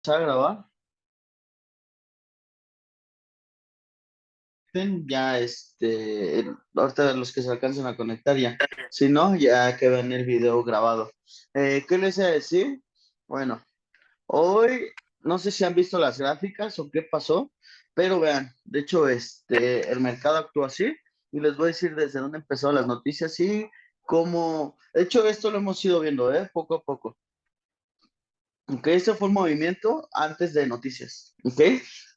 a grabar. Ya, ahorita los que se alcancen a conectar ya. Si no, ya que ven el video grabado. ¿Qué les iba a decir? Bueno, hoy no sé si han visto las gráficas o qué pasó, pero vean, de hecho, el mercado actuó así y les voy a decir desde dónde empezaron las noticias y cómo, de hecho, esto lo hemos ido viendo, poco a poco. Ok, ese fue un movimiento antes de noticias. Ok,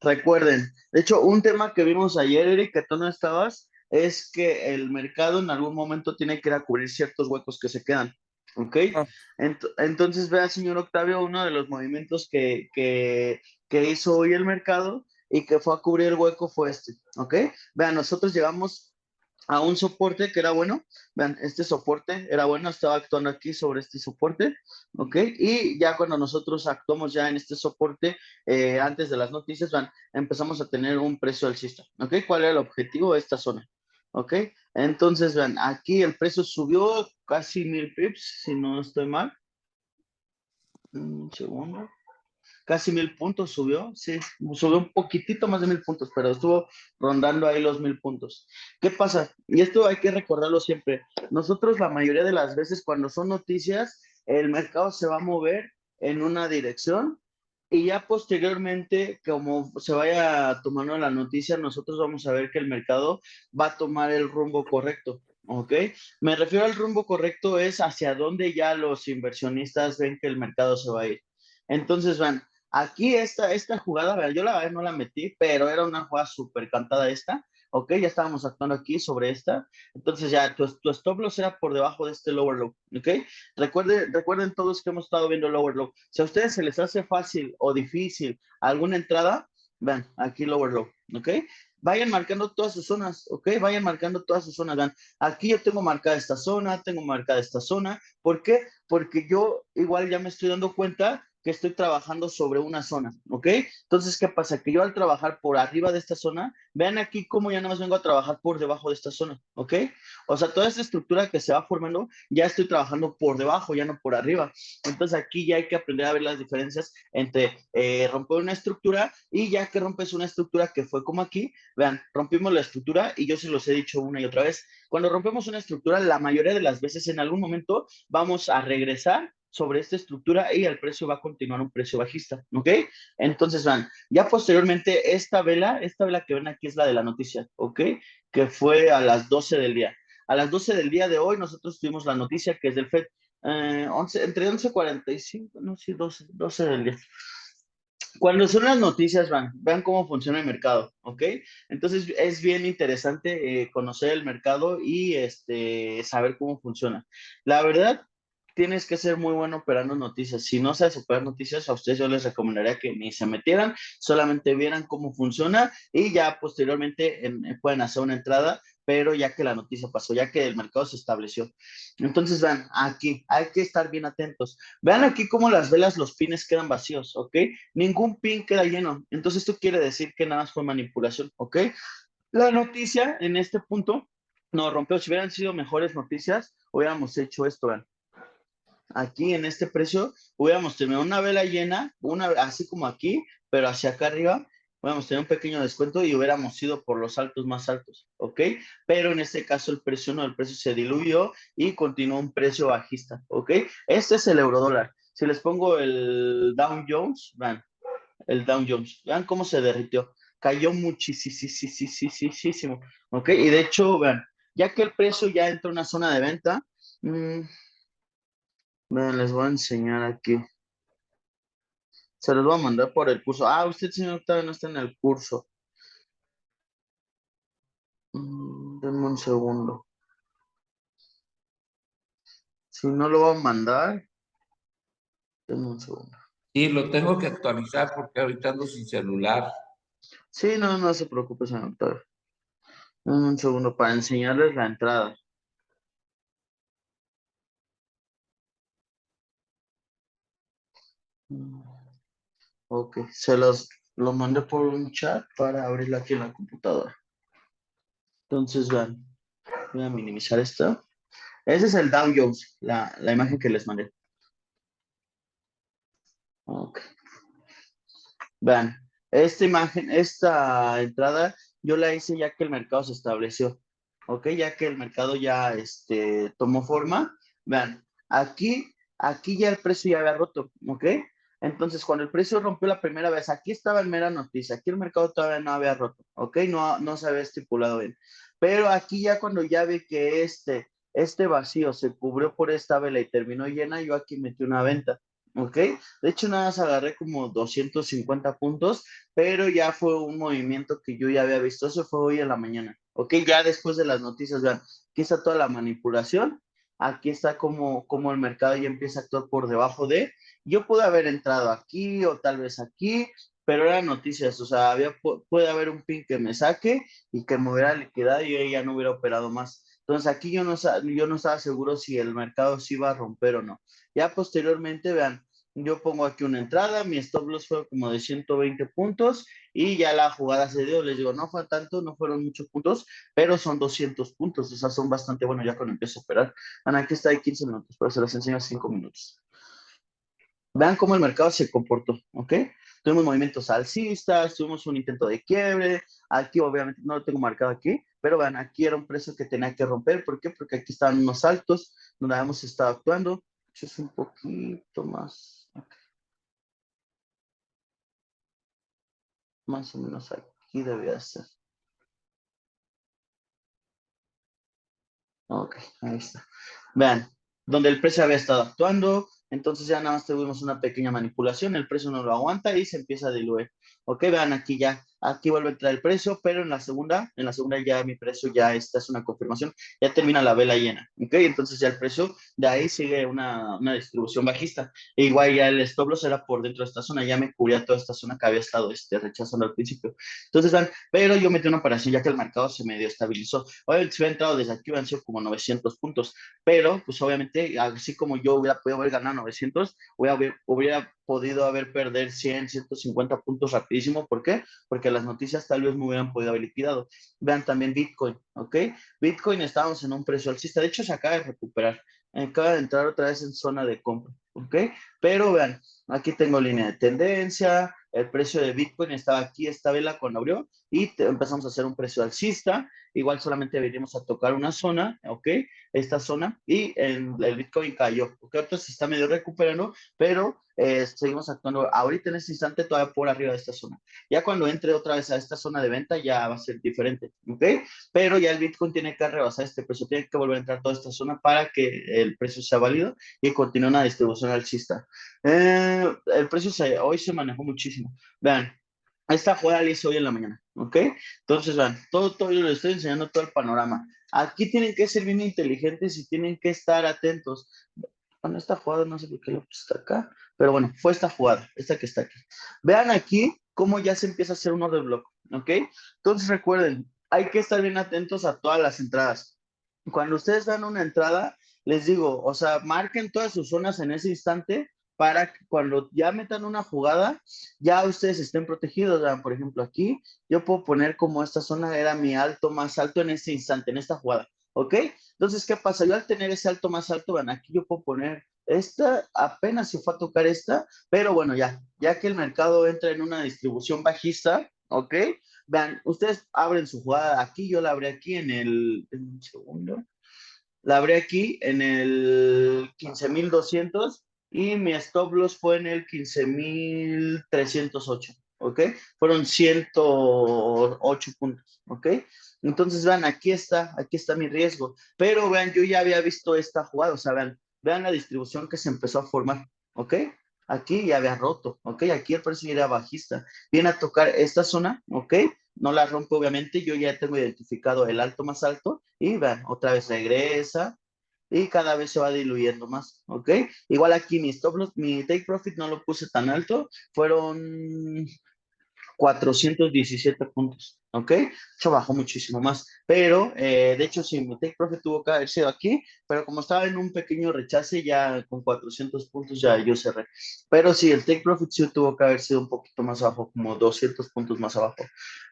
recuerden. De hecho, un tema que vimos ayer, Eric, que tú no estabas, es que el mercado en algún momento tiene que ir a cubrir ciertos huecos que se quedan. Ok, Ah, entonces vea, señor Octavio, uno de los movimientos que hizo hoy el mercado y que fue a cubrir el hueco fue este. Ok, vean, nosotros llegamos a un soporte que era bueno. Vean, este soporte era bueno, estaba actuando aquí sobre este soporte, ¿ok? Y ya cuando nosotros actuamos ya en este soporte, antes de las noticias, vean, empezamos a tener un precio alcista, ¿ok? ¿Cuál era el objetivo de esta zona? ¿Ok? Entonces, vean, aquí el precio subió casi 1000 pips, si no estoy mal. Un segundo. Casi 1000 puntos subió, sí, subió un poquitito más de 1000 puntos, pero estuvo rondando ahí los 1000 puntos. ¿Qué pasa? Y esto hay que recordarlo siempre. Nosotros la mayoría de las veces cuando son noticias, el mercado se va a mover en una dirección y ya posteriormente, como se vaya tomando la noticia, nosotros vamos a ver que el mercado va a tomar el rumbo correcto. ¿Ok? Me refiero al rumbo correcto es hacia dónde ya los inversionistas ven que el mercado se va a ir. Entonces, van, aquí esta jugada, vean, yo la verdad no la metí, pero era una jugada súper cantada esta, ¿ok? Ya estábamos actuando aquí sobre esta, entonces ya tu stop loss era por debajo de este lower low, ¿ok? Recuerden todos que hemos estado viendo lower low. Si a ustedes se les hace fácil o difícil alguna entrada, vean, aquí lower low, ¿ok? Vayan marcando todas sus zonas, ¿ok? Vayan marcando todas sus zonas, vean. Aquí yo tengo marcada esta zona, tengo marcada esta zona. ¿Por qué? Porque yo igual ya me estoy dando cuenta que estoy trabajando sobre una zona, ¿ok? Entonces, ¿qué pasa? Que yo al trabajar por arriba de esta zona, vean aquí cómo ya nada más vengo a trabajar por debajo de esta zona, ¿ok? O sea, toda esta estructura que se va formando, ya estoy trabajando por debajo, ya no por arriba. Entonces, aquí ya hay que aprender a ver las diferencias entre romper una estructura y ya que rompes una estructura que fue como aquí, vean, rompimos la estructura y yo se los he dicho una y otra vez, cuando rompemos una estructura, la mayoría de las veces en algún momento vamos a regresar sobre esta estructura y el precio va a continuar un precio bajista, ¿ok? Entonces, van, ya posteriormente esta vela que ven aquí es la de la noticia, ¿ok? Que fue a las 12 del día. A las 12 del día de hoy nosotros tuvimos la noticia que es del FED, 11, entre 11:45, no, sí, 12 del día. Cuando son las noticias, vean cómo funciona el mercado, ¿ok? Entonces es bien interesante conocer el mercado y saber cómo funciona. La verdad, tienes que ser muy bueno operando noticias. Si no sabes operar noticias, a ustedes yo les recomendaría que ni se metieran, solamente vieran cómo funciona y ya posteriormente pueden hacer una entrada, pero ya que la noticia pasó, ya que el mercado se estableció. Entonces, vean, aquí hay que estar bien atentos. Vean aquí cómo las velas, los pines quedan vacíos, ¿ok? Ningún pin queda lleno. Entonces, esto quiere decir que nada más fue manipulación, ¿ok? La noticia en este punto nos rompió. Si hubieran sido mejores noticias, hubiéramos hecho esto, vean. Aquí en este precio, hubiéramos tenido una vela llena, así como aquí, pero hacia acá arriba, hubiéramos tenido un pequeño descuento y hubiéramos ido por los altos más altos, ¿ok? Pero en este caso el precio no, el precio se diluyó y continuó un precio bajista, ¿ok? Este es el eurodólar. Si les pongo el Dow Jones, vean, el Dow Jones. Vean cómo se derritió. Cayó muchísimo. ¿Ok? Y de hecho, vean, ya que el precio ya entra en una zona de venta, vean, les voy a enseñar aquí. Se los voy a mandar por el curso. Ah, usted, señor, todavía no está en el curso. Denme un segundo. Si no lo voy a mandar, denme un segundo. sí, lo tengo que actualizar porque ahorita ando sin celular. Sí, no, no se preocupe, señor. Denme un segundo para enseñarles la entrada. Mm, Ok, lo mandé por un chat para abrirlo aquí en la computadora. Entonces, vean, voy a minimizar esto. Ese es el Dow Jones, la imagen que les mandé. Ok. Vean, esta imagen, esta entrada, yo la hice ya que el mercado se estableció, ¿ok? Ya que el mercado ya tomó forma. Vean, aquí ya el precio ya había roto, ¿ok? Entonces, cuando el precio rompió la primera vez, aquí estaba en mera noticia, aquí el mercado todavía no había roto, ¿ok? No se había estipulado bien. Pero aquí ya cuando ya vi que este vacío se cubrió por esta vela y terminó llena, yo aquí metí una venta, ¿ok? De hecho, nada más agarré como 250 puntos, pero ya fue un movimiento que yo ya había visto. Eso fue hoy en la mañana. Ok, ya después de las noticias, vean, aquí está toda la manipulación. Aquí está como el mercado ya empieza a actuar por debajo de. Yo pude haber entrado aquí o tal vez aquí, pero eran noticias. O sea, puede haber un pin que me saque y que me hubiera liquidado y yo ya no hubiera operado más. Entonces aquí yo no estaba seguro si el mercado se iba a romper o no. Ya posteriormente, vean, yo pongo aquí una entrada, mi stop loss fue como de 120 puntos y ya la jugada se dio. Les digo, no fue tanto, no fueron muchos puntos, pero son 200 puntos, o sea, son bastante buenos ya cuando empiezo a operar. Ana, aquí está de 15 minutos, pero se los enseño a 5 minutos. Vean cómo el mercado se comportó, ¿ok? Tuvimos movimientos alcistas, tuvimos un intento de quiebre. Aquí, obviamente, no lo tengo marcado aquí, pero vean, aquí era un precio que tenía que romper. ¿Por qué? Porque aquí estaban unos altos donde habíamos estado actuando. Es un poquito más, más o menos aquí debía ser. Ok, ahí está. Vean, donde el precio había estado actuando, entonces ya nada más tuvimos una pequeña manipulación, el precio no lo aguanta y se empieza a diluir. Ok, vean aquí ya, aquí vuelve a entrar el precio, pero en la segunda ya mi precio ya esta es una confirmación, ya termina la vela llena. Ok, entonces ya el precio de ahí sigue una distribución bajista. E igual ya el stop loss era por dentro de esta zona, ya me cubría toda esta zona que había estado rechazando al principio. Entonces, vean, pero yo metí una operación ya que el mercado se medio estabilizó. Obviamente, si hubiera entrado desde aquí, hubieran sido como 900 puntos, pero pues obviamente, así como yo hubiera podido haber ganado 900, hubiera podido haber perder 100, 150 puntos rapidísimo. ¿Por qué? Porque las noticias tal vez me hubieran podido haber liquidado. Vean también Bitcoin, ¿ok? Bitcoin estábamos en un precio alcista, de hecho se acaba de recuperar, acaba de entrar otra vez en zona de compra, ¿ok? Pero vean, aquí tengo línea de tendencia, el precio de Bitcoin estaba aquí, esta vela cuando abrió, y empezamos a hacer un precio alcista. Igual solamente venimos a tocar una zona, ¿ok? Esta zona, y el Bitcoin cayó, ¿ok? Ahorita se está medio recuperando, pero seguimos actuando ahorita en este instante todavía por arriba de esta zona. Ya cuando entre otra vez a esta zona de venta ya va a ser diferente, ¿ok? Pero ya el Bitcoin tiene que rebasar este precio, tiene que volver a entrar a toda esta zona para que el precio sea válido y continúe una distribución alcista. El precio hoy se manejó muchísimo. Vean, esta jugada la hice hoy en la mañana, ¿ok? Entonces, vean, todo yo les estoy enseñando todo el panorama. Aquí tienen que ser bien inteligentes y tienen que estar atentos. Bueno, esta jugada no sé por qué lo puse acá, pero bueno, fue esta jugada, esta que está aquí. Vean aquí cómo ya se empieza a hacer un order block, ¿ok? Entonces recuerden, hay que estar bien atentos a todas las entradas. Cuando ustedes dan una entrada, les digo, o sea, marquen todas sus zonas en ese instante para que cuando ya metan una jugada, ya ustedes estén protegidos. Vean, por ejemplo, aquí yo puedo poner como esta zona era mi alto más alto en este instante, en esta jugada, ¿ok? Entonces, ¿qué pasa? Yo al tener ese alto más alto, vean, aquí yo puedo poner esta, apenas se fue a tocar esta, pero bueno, ya que el mercado entra en una distribución bajista, ¿ok? Vean, ustedes abren su jugada aquí, yo la abrí aquí en un segundo, la abrí aquí en el 15,200 y mi stop loss fue en el 15,308, ¿ok? Fueron 108 puntos, ¿ok? Entonces, vean, aquí está mi riesgo. Pero vean, yo ya había visto esta jugada, o sea, vean la distribución que se empezó a formar, ¿ok? Aquí ya había roto, ¿ok? Aquí el precio ya era bajista. Viene a tocar esta zona, ¿ok? No la rompe obviamente, yo ya tengo identificado el alto más alto y vean, otra vez regresa y cada vez se va diluyendo más, ¿ok? Igual aquí mi stop loss, mi take profit no lo puse tan alto, fueron 417 puntos, ¿ok? Eso bajó muchísimo más, pero de hecho sí, mi take profit tuvo que haber sido aquí, pero como estaba en un pequeño rechace, ya con 400 puntos ya yo cerré. Pero sí, el take profit sí tuvo que haber sido un poquito más abajo, como 200 puntos más abajo.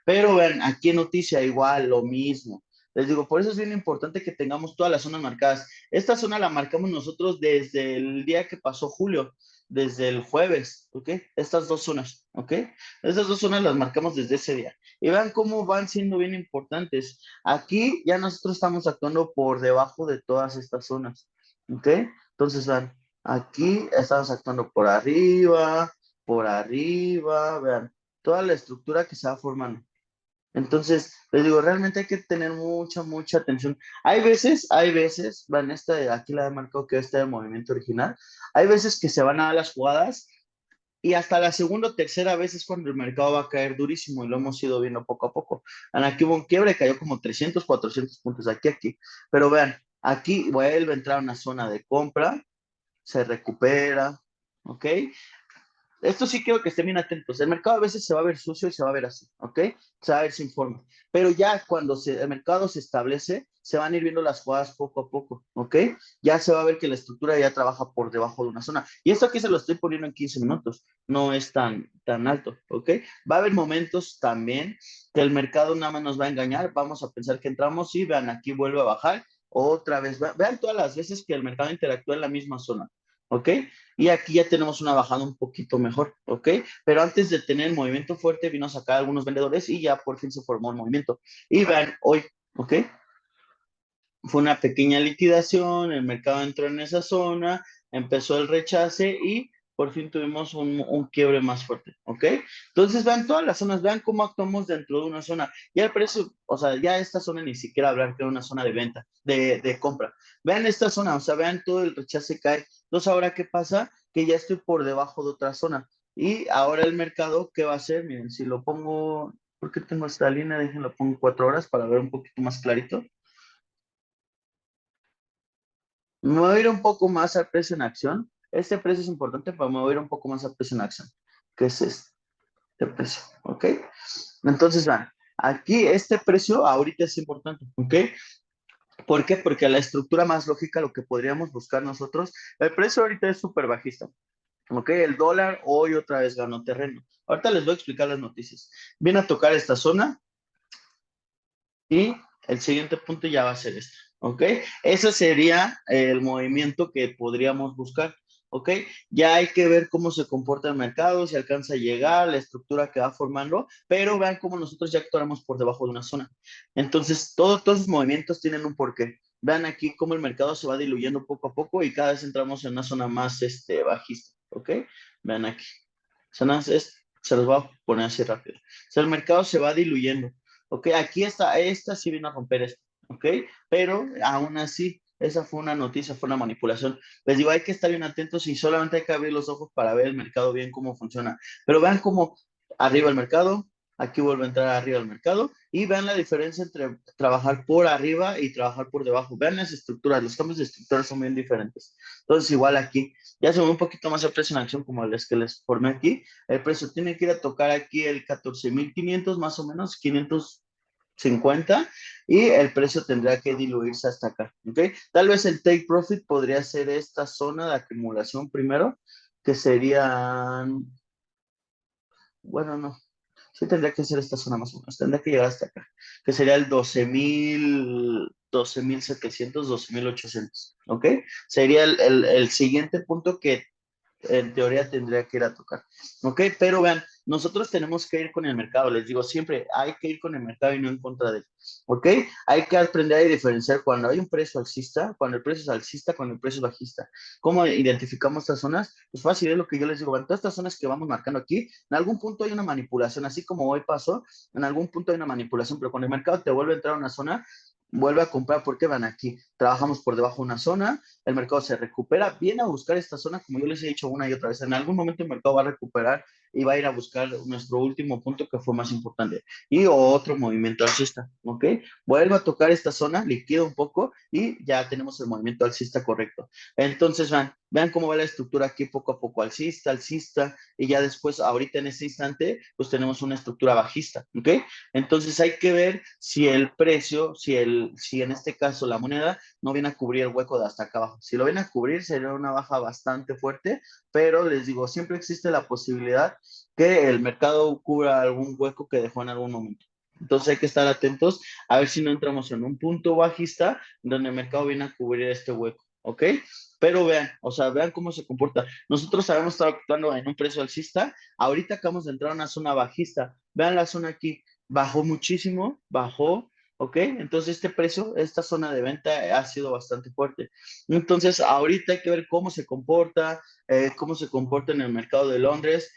Pero vean, aquí en noticia igual, lo mismo. Les digo, por eso es bien importante que tengamos todas las zonas marcadas. Esta zona la marcamos nosotros desde el día que pasó julio. desde el jueves, ¿ok? Estas dos zonas, ¿ok? Estas dos zonas las marcamos desde ese día. Y vean cómo van siendo bien importantes. Aquí ya nosotros estamos actuando por debajo de todas estas zonas, ¿ok? Entonces, vean, aquí estamos actuando por arriba, vean, toda la estructura que se va formando. Entonces, les digo, realmente hay que tener mucha atención. Hay veces, van, aquí la he marcado que esta de movimiento original, hay veces que se van a dar las jugadas y hasta la segunda o tercera vez es cuando el mercado va a caer durísimo y lo hemos ido viendo poco a poco. Aquí hubo un quiebre, cayó como 300, 400 puntos aquí. Pero vean, aquí vuelve a entrar a una zona de compra, se recupera, ¿ok? Esto sí quiero que estén bien atentos. El mercado a veces se va a ver sucio y se va a ver así, ¿ok? Se va a ver sin forma. Pero ya cuando el mercado se establece, se van a ir viendo las jugadas poco a poco, ¿ok? Ya se va a ver que la estructura ya trabaja por debajo de una zona. Y esto aquí se lo estoy poniendo en 15 minutos. No es tan alto, ¿ok? Va a haber momentos también que el mercado nada más nos va a engañar. Vamos a pensar que entramos y vean, aquí vuelve a bajar. Otra vez, vean todas las veces que el mercado interactúa en la misma zona, ¿ok? Y aquí ya tenemos una bajada un poquito mejor, ¿ok? Pero antes de tener el movimiento fuerte, vino a sacar algunos vendedores y ya por fin se formó el movimiento. Y vean, hoy, ¿ok? Fue una pequeña liquidación, el mercado entró en esa zona, empezó el rechace y por fin tuvimos un quiebre más fuerte, ¿ok? Entonces vean todas las zonas, vean cómo actuamos dentro de una zona. Ya el precio, o sea, ya esta zona ni siquiera hablar que era una zona de venta, de compra. Vean esta zona, o sea, vean todo el rechace cae. Entonces ahora, ¿qué pasa? Que ya estoy por debajo de otra zona. Y ahora el mercado, ¿qué va a hacer? Miren, si lo pongo, ¿por qué tengo esta línea? Déjenlo pongo 4 horas para ver un poquito más clarito. Me voy a ir un poco más al precio en acción. Este precio es importante, pero me voy a ir un poco más al precio en acción, que es este precio, ¿ok? Entonces, vean, aquí este precio ahorita es importante, ¿ok? ¿Por qué? Porque la estructura más lógica, lo que podríamos buscar nosotros, el precio ahorita es súper bajista, ¿ok? El dólar hoy otra vez ganó terreno. Ahorita les voy a explicar las noticias. Viene a tocar esta zona y el siguiente punto ya va a ser este, ¿ok? Ese sería el movimiento que podríamos buscar, ¿ok? Ya hay que ver cómo se comporta el mercado, si alcanza a llegar, la estructura que va formando, pero vean cómo nosotros ya actuamos por debajo de una zona. Entonces, todos los movimientos tienen un porqué. Vean aquí cómo el mercado se va diluyendo poco a poco y cada vez entramos en una zona más bajista, ¿ok? Vean aquí. Se los voy a poner así rápido. O sea, el mercado se va diluyendo. ¿Ok? Aquí está, esta sí vino a romper esto, ¿ok? Pero aún así, esa fue una noticia, fue una manipulación. Les digo, hay que estar bien atentos y solamente hay que abrir los ojos para ver el mercado bien cómo funciona. Pero vean cómo arriba el mercado, aquí vuelve a entrar arriba el mercado y vean la diferencia entre trabajar por arriba y trabajar por debajo. Vean las estructuras, los cambios de estructura son bien diferentes. Entonces, igual aquí, ya se ve un poquito más el precio en acción como les que les formé aquí. El precio tiene que ir a tocar aquí el 14,500 más o menos, 550, y el precio tendría que diluirse hasta acá, ¿ok? Tal vez el take profit podría ser esta zona de acumulación primero, que serían, bueno, no, sí tendría que ser esta zona más o menos, tendría que llegar hasta acá, que sería el 12,700, 12,800, ¿ok? Sería el siguiente punto que en teoría tendría que ir a tocar. ¿Ok? Pero vean, nosotros tenemos que ir con el mercado. Les digo siempre, hay que ir con el mercado y no en contra de él. ¿Ok? Hay que aprender a diferenciar cuando hay un precio alcista, cuando el precio es alcista, cuando el precio es bajista. ¿Cómo identificamos estas zonas? Pues fácil, es lo que yo les digo. En todas estas zonas que vamos marcando aquí, en algún punto hay una manipulación, así como hoy pasó, en algún punto hay una manipulación, pero cuando el mercado te vuelve a entrar a una zona, vuelve a comprar porque van aquí. Trabajamos por debajo de una zona, el mercado se recupera, viene a buscar esta zona, como yo les he dicho una y otra vez, en algún momento el mercado va a recuperar y va a ir a buscar nuestro último punto que fue más importante y otro movimiento alcista, ¿ok? Vuelve a tocar esta zona, liquida un poco y ya tenemos el movimiento alcista correcto. Entonces, vean cómo va la estructura aquí poco a poco, alcista, alcista, y ya después, ahorita en este instante, pues tenemos una estructura bajista, ¿ok? Entonces hay que ver si el precio, si en este caso la moneda no viene a cubrir el hueco de hasta acá abajo. Si lo viene a cubrir, sería una baja bastante fuerte, pero les digo, siempre existe la posibilidad que el mercado cubra algún hueco que dejó en algún momento. Entonces hay que estar atentos a ver si no entramos en un punto bajista donde el mercado viene a cubrir este hueco, ¿ok? Pero vean, o sea, vean cómo se comporta. Nosotros habíamos estado actuando en un precio alcista, ahorita acabamos de entrar a una zona bajista. Vean la zona aquí, bajó muchísimo, bajó, ¿ok? Entonces este precio, esta zona de venta ha sido bastante fuerte. Entonces ahorita hay que ver cómo se comporta en el mercado de Londres,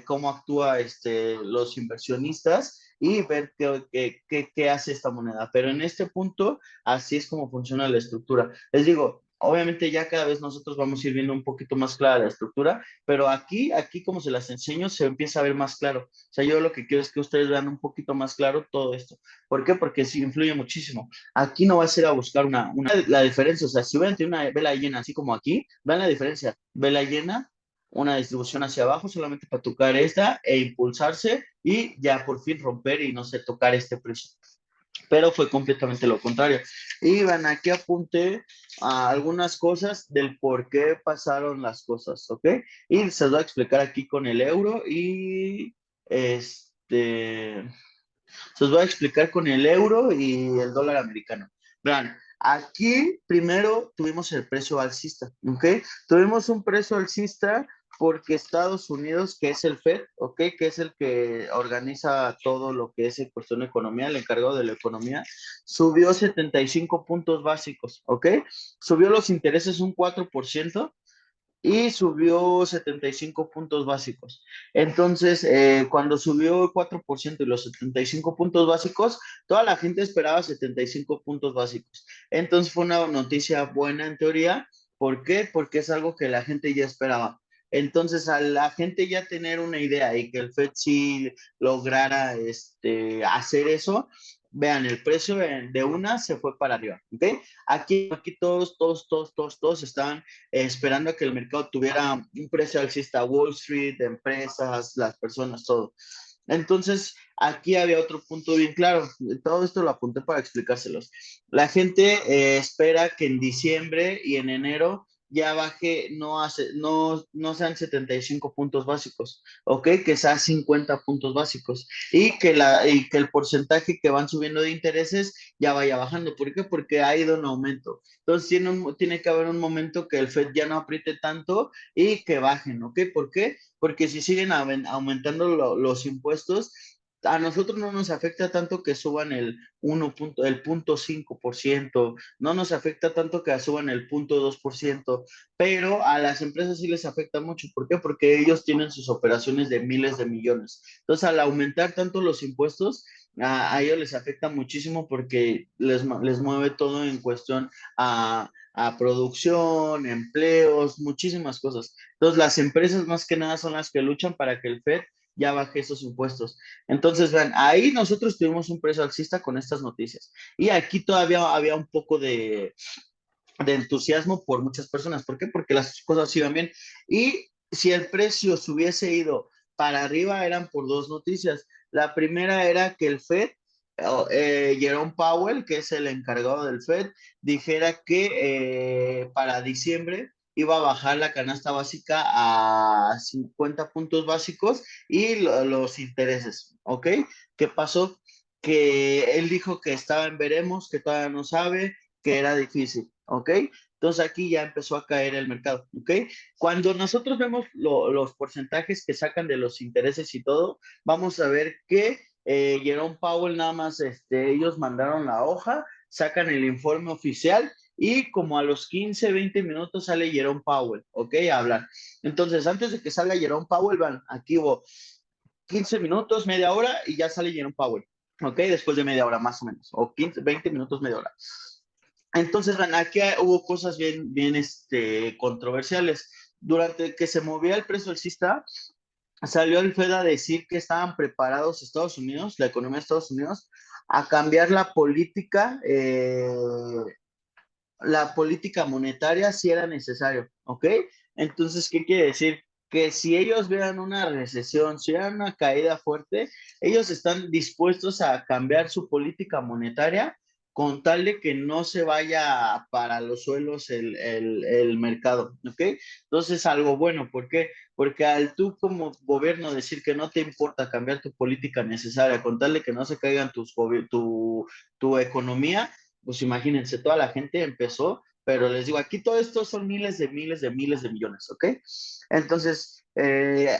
cómo actúa los inversionistas y ver qué hace esta moneda. Pero en este punto, así es como funciona la estructura. Les digo, obviamente ya cada vez nosotros vamos a ir viendo un poquito más clara la estructura, pero aquí como se las enseño, se empieza a ver más claro. O sea, yo lo que quiero es que ustedes vean un poquito más claro todo esto. ¿Por qué? Porque sí influye muchísimo. Aquí no va a ser a buscar la diferencia. O sea, si ven una vela llena, así como aquí, vean la diferencia. Vela llena, una distribución hacia abajo solamente para tocar esta e impulsarse y ya por fin romper y no sé, tocar este precio, pero fue completamente lo contrario. Y van aquí apunté a algunas cosas del por qué pasaron las cosas, ¿ok? Y se los voy a explicar aquí con el euro y se los voy a explicar con el euro y el dólar americano. Vean, aquí primero tuvimos el precio alcista, ¿ok? Tuvimos un precio alcista porque Estados Unidos, que es el Fed, ¿ok? Que es el que organiza todo lo que es en cuestión de economía, el encargado de la economía, subió 75 puntos básicos, ¿ok? Subió los intereses un 4% y subió 75 puntos básicos. Entonces, cuando subió el 4% y los 75 puntos básicos, toda la gente esperaba 75 puntos básicos. Entonces, fue una noticia buena en teoría. ¿Por qué? Porque es algo que la gente ya esperaba. Entonces, a la gente ya tener una idea y que el Fed sí lograra hacer eso, vean, el precio de una se fue para arriba, ¿ok? Aquí todos estaban esperando a que el mercado tuviera un precio alcista, Wall Street, empresas, las personas, todo. Entonces, aquí había otro punto bien claro. Todo esto lo apunté para explicárselos. La gente espera que en diciembre y en enero ya baje, no sean 75 puntos básicos, ¿ok? Que sean 50 puntos básicos y que el porcentaje que van subiendo de intereses ya vaya bajando. ¿Por qué? Porque ha ido en aumento. Entonces tiene que haber un momento que el Fed ya no apriete tanto y que bajen, ¿ok? ¿Por qué? Porque si siguen aumentando los impuestos, a nosotros no nos afecta tanto que suban el 0.5%, no nos afecta tanto que suban el 0.2%, pero a las empresas sí les afecta mucho. ¿Por qué? Porque ellos tienen sus operaciones de miles de millones. Entonces, al aumentar tanto los impuestos, a ellos les afecta muchísimo porque les mueve todo en cuestión a producción, empleos, muchísimas cosas. Entonces, las empresas más que nada son las que luchan para que el Fed ya baje esos impuestos. Entonces, vean, ahí nosotros tuvimos un precio alcista con estas noticias. Y aquí todavía había un poco de entusiasmo por muchas personas. ¿Por qué? Porque las cosas iban bien. Y si el precio se hubiese ido para arriba, eran por dos noticias. La primera era que el Fed, Jerome Powell, que es el encargado del Fed, dijera que para diciembre iba a bajar la canasta básica a 50 puntos básicos y los intereses, ¿ok? ¿Qué pasó? Que él dijo que estaba en veremos, que todavía no sabe, que era difícil, ¿ok? Entonces aquí ya empezó a caer el mercado, ¿ok? Cuando nosotros vemos los porcentajes que sacan de los intereses y todo, vamos a ver que Jerome Powell nada más, ellos mandaron la hoja, sacan el informe oficial y como a los 15, 20 minutos sale Jerome Powell, ¿ok? A hablar. Entonces, antes de que salga Jerome Powell, van, aquí hubo 15 minutos, media hora y ya sale Jerome Powell, ¿ok? Después de media hora más o menos, o 15, 20 minutos, media hora. Entonces, aquí hubo cosas bien controversiales. Durante que se movía el precio alcista, salió el Fed a decir que estaban preparados Estados Unidos, la economía de Estados Unidos, a cambiar la política monetaria si era necesario, ¿ok? Entonces, ¿qué quiere decir? Que si ellos vean una recesión, si vean una caída fuerte, ellos están dispuestos a cambiar su política monetaria con tal de que no se vaya para los suelos el mercado, ¿ok? Entonces, algo bueno, ¿por qué? Porque al tú como gobierno decir que no te importa cambiar tu política necesaria con tal de que no se caigan tu economía, pues imagínense, toda la gente empezó pero les digo, aquí todo esto son miles de millones, ¿ok? Entonces,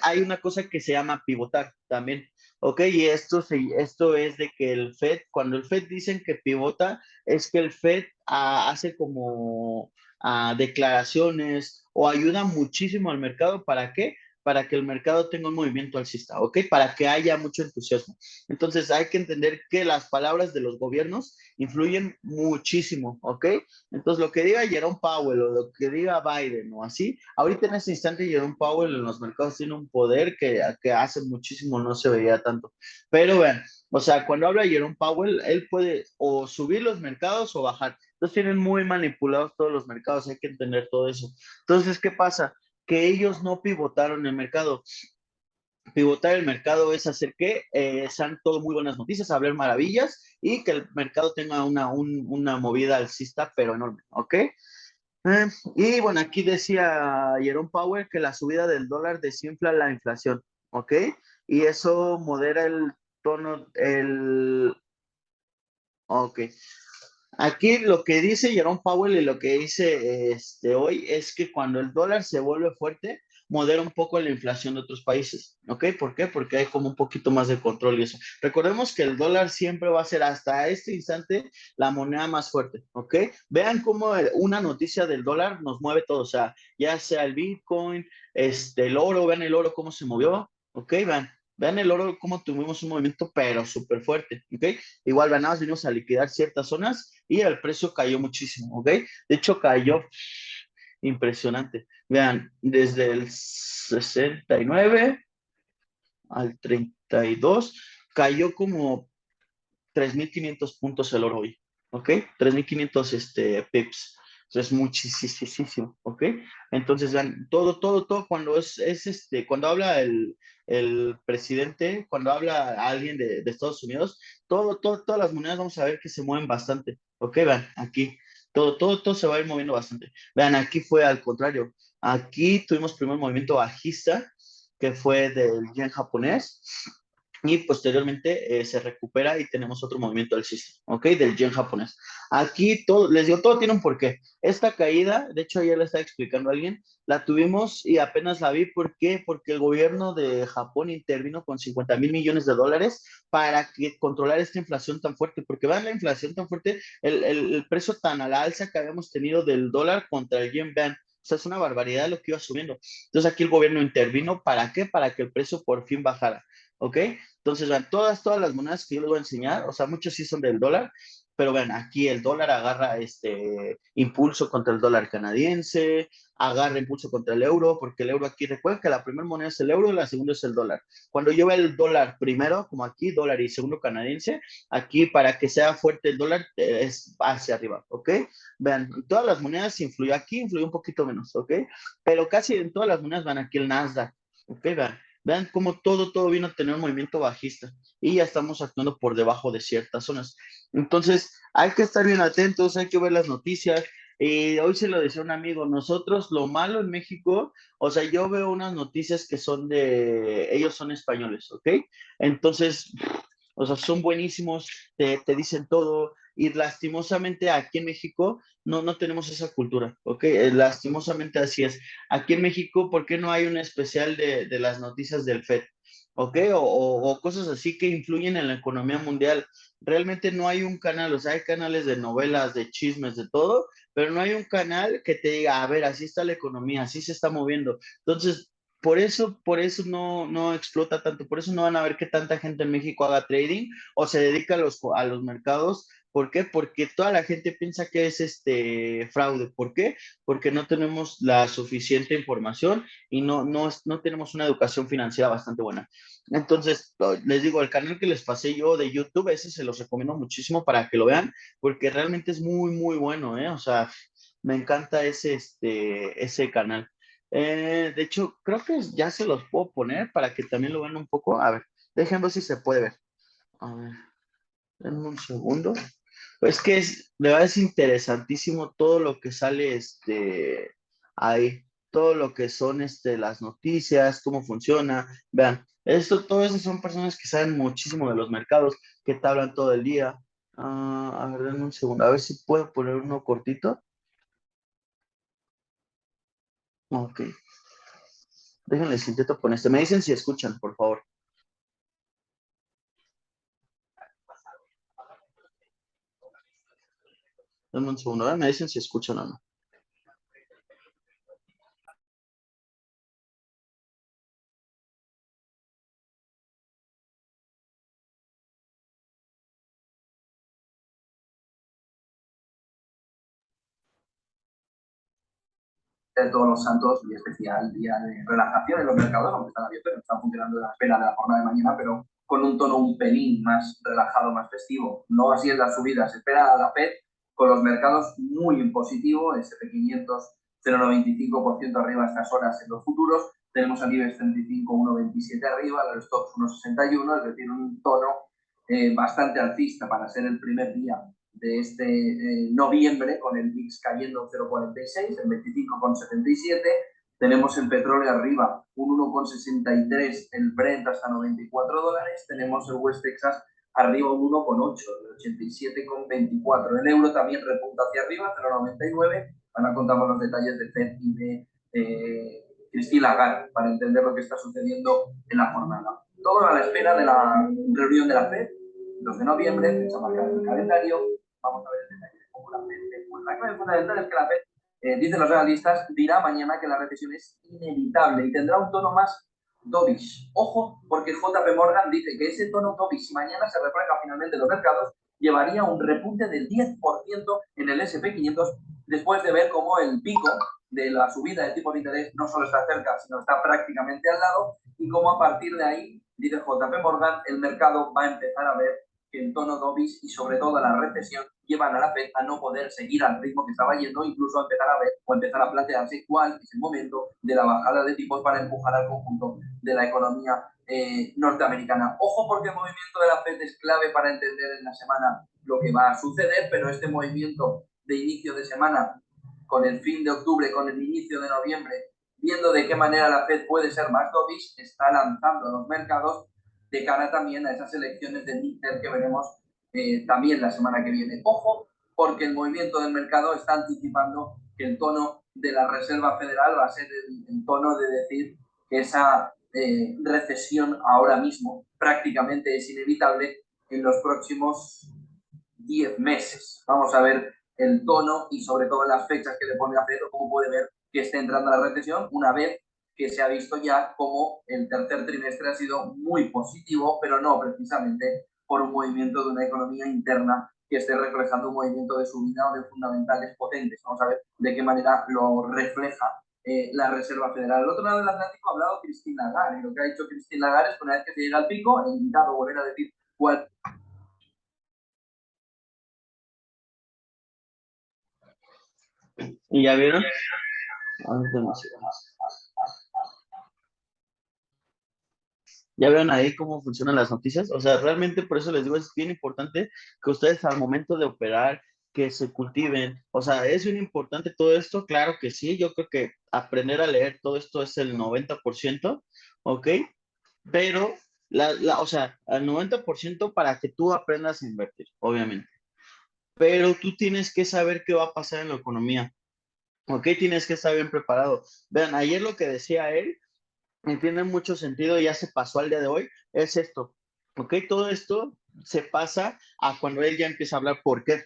hay una cosa que se llama pivotar también, ¿ok? Y esto es de que el Fed, cuando el Fed dicen que pivota, es que el Fed hace como declaraciones o ayuda muchísimo al mercado. ¿Para qué? Para que el mercado tenga un movimiento alcista, ¿ok? Para que haya mucho entusiasmo. Entonces hay que entender que las palabras de los gobiernos influyen muchísimo, ¿ok? Entonces lo que diga Jerome Powell o lo que diga Biden o así, ahorita en este instante Jerome Powell en los mercados tiene un poder que hace muchísimo no se veía tanto. Pero vean, o sea, cuando habla Jerome Powell, él puede o subir los mercados o bajar. Entonces tienen muy manipulados todos los mercados, hay que entender todo eso. Entonces, ¿qué pasa? Que ellos no pivotaron el mercado. Pivotar el mercado es hacer que sean todo muy buenas noticias, hablar maravillas y que el mercado tenga una movida alcista, pero enorme, ¿ok? Y bueno, aquí decía Jerome Powell que la subida del dólar desinfla la inflación, ¿ok? Y eso modera el tono, ok. Aquí lo que dice Jerome Powell y lo que dice hoy es que cuando el dólar se vuelve fuerte, modera un poco la inflación de otros países. ¿Ok? ¿Por qué? Porque hay como un poquito más de control y eso. Recordemos que el dólar siempre va a ser hasta este instante la moneda más fuerte. ¿Ok? Vean cómo una noticia del dólar nos mueve todo. O sea, ya sea el Bitcoin, el oro, vean el oro cómo se movió. ¿Ok? Vean el oro cómo tuvimos un movimiento pero súper fuerte. ¿Ok? Igual ganados, vinimos a liquidar ciertas zonas y el precio cayó muchísimo, ¿ok? De hecho, cayó impresionante. Vean, desde el 69 al 32 cayó como 3.500 puntos el oro hoy, ¿ok? 3.500 pips. Eso es muchísimo, ¿ok? Entonces, vean, todo cuando cuando habla el presidente, cuando habla alguien de Estados Unidos, todas las monedas vamos a ver que se mueven bastante, ¿ok? Vean, aquí, todo se va a ir moviendo bastante. Vean, aquí fue al contrario. Aquí tuvimos primer movimiento bajista, que fue del yen japonés, y posteriormente se recupera y tenemos otro movimiento alcista, ¿ok? Del yen japonés. Aquí todo, les digo, todo tiene un porqué. Esta caída, de hecho ayer le estaba explicando a alguien, la tuvimos y apenas la vi, ¿por qué? Porque el gobierno de Japón intervino con 50.000 millones de dólares para que controlar esta inflación tan fuerte, porque vean la inflación tan fuerte, el precio tan a la alza que habíamos tenido del dólar contra el yen, vean, o sea, es una barbaridad lo que iba subiendo. Entonces aquí el gobierno intervino, ¿para qué? Para que el precio por fin bajara, ¿ok? Entonces, vean, todas las monedas que yo les voy a enseñar, o sea, muchos sí son del dólar, pero vean, aquí el dólar agarra impulso contra el dólar canadiense, agarra impulso contra el euro, porque el euro aquí, recuerden que la primera moneda es el euro y la segunda es el dólar. Cuando yo veo el dólar primero, como aquí, dólar y segundo canadiense, aquí para que sea fuerte el dólar es hacia arriba, ¿ok? Vean, todas las monedas influyó aquí, influyó un poquito menos, ¿ok? Pero casi en todas las monedas van aquí el Nasdaq, ¿ok? Vean cómo todo vino a tener un movimiento bajista y ya estamos actuando por debajo de ciertas zonas. Entonces, hay que estar bien atentos, hay que ver las noticias. Y hoy se lo decía un amigo, nosotros lo malo en México, o sea, yo veo unas noticias que son ellos son españoles, ¿ok? Entonces, o sea, son buenísimos, te dicen todo y lastimosamente aquí en México no tenemos esa cultura, ¿ok? Lastimosamente así es. Aquí en México, ¿por qué no hay un especial de las noticias del FED? ¿Ok? O cosas así que influyen en la economía mundial. Realmente no hay un canal, o sea, hay canales de novelas, de chismes, de todo, pero no hay un canal que te diga, a ver, así está la economía, así se está moviendo. Entonces, por eso no explota tanto, por eso no van a ver que tanta gente en México haga trading o se dedica a los mercados. ¿Por qué? Porque toda la gente piensa que es fraude. ¿Por qué? Porque no tenemos la suficiente información y no tenemos una educación financiera bastante buena. Entonces, les digo, el canal que les pasé yo de YouTube, ese se los recomiendo muchísimo para que lo vean, porque realmente es muy bueno, ¿eh? O sea, me encanta ese canal. De hecho, creo que ya se los puedo poner para que también lo vean un poco. A ver, déjenme ver si se puede ver. A ver, denme un segundo. Pues que de verdad es interesantísimo todo lo que sale ahí, todo lo que son las noticias, cómo funciona. Vean, todo eso son personas que saben muchísimo de los mercados, que te hablan todo el día. A ver, denme un segundo, a ver si puedo poner uno cortito. Ok. Déjenles intento con este. Me dicen si escuchan, por favor. Denme un segundo, ¿eh? Me dicen si escuchan o no. De Todos los Santos y especial día de relajación en los mercados, aunque están abiertos, no están funcionando de la espera de la jornada de mañana, pero con un tono un pelín más relajado, más festivo. No así en las subidas. Se espera a la FED con los mercados muy en positivo, SP500 0,95% arriba a estas horas en los futuros. Tenemos al IBEX 35 1,27 arriba, los stocks 1,61, es decir, un tono bastante alcista para ser el primer día de este noviembre, con el VIX cayendo un 0,46, el 25,77. Tenemos el petróleo arriba, un 1,63, el Brent hasta $94. Tenemos el West Texas arriba un 1,8, el 87,24. El euro también repunta hacia arriba, 0,99. Ahora contamos los detalles de FED y de Christine Lagarde para entender lo que está sucediendo en la jornada. Todo a la espera de la reunión de la FED, 2 de noviembre, fecha marcada en el calendario. Vamos a ver el detalle de cómo la FED. Pues la clave fundamental es que la FED, dicen los analistas, dirá mañana que la recesión es inevitable y tendrá un tono más dovish. Ojo, porque JP Morgan dice que ese tono dovish, si mañana se refleja finalmente en los mercados, llevaría un repunte del 10% en el SP500 después de ver cómo el pico de la subida de tipo de interés no solo está cerca, sino está prácticamente al lado, y cómo a partir de ahí, dice JP Morgan, el mercado va a empezar a ver que el tono dovish y sobre todo la recesión llevan a la FED a no poder seguir al ritmo que estaba yendo, incluso a empezar a ver o empezar a plantearse cuál es el momento de la bajada de tipos para empujar al conjunto de la economía norteamericana. Ojo, porque el movimiento de la FED es clave para entender en la semana lo que va a suceder, pero este movimiento de inicio de semana, con el fin de octubre, con el inicio de noviembre, viendo de qué manera la FED puede ser más dovish, está lanzando a los mercados de cara también a esas elecciones de midterm que veremos también la semana que viene. Ojo, porque el movimiento del mercado está anticipando que el tono de la Reserva Federal va a ser el tono de decir que esa recesión ahora mismo prácticamente es inevitable en los próximos 10 meses. Vamos a ver el tono y sobre todo las fechas que le pone la FED o cómo puede ver que esté entrando la recesión una vez que se ha visto ya como el tercer trimestre ha sido muy positivo, pero no precisamente por un movimiento de una economía interna que esté reflejando un movimiento de subida o de fundamentales potentes. Vamos a ver de qué manera lo refleja la Reserva Federal. Al otro lado del Atlántico ha hablado Christine Lagarde, y lo que ha dicho Christine Lagarde es que una vez que se llega al pico, he invitado a volver a decir cuál. ¿Y ya vieron? ¿Ya vieron ahí cómo funcionan las noticias? O sea, realmente por eso les digo, es bien importante que ustedes al momento de operar, que se cultiven. O sea, ¿es bien importante todo esto? Claro que sí. Yo creo que aprender a leer todo esto es el 90%, ¿ok? Pero, o sea, al 90% para que tú aprendas a invertir, obviamente. Pero tú tienes que saber qué va a pasar en la economía, ¿ok? Tienes que estar bien preparado. Vean, ayer lo que decía él tiene mucho sentido, ya se pasó al día de hoy, es esto, ¿ok? Todo esto se pasa a cuando él ya empieza a hablar. ¿Por qué?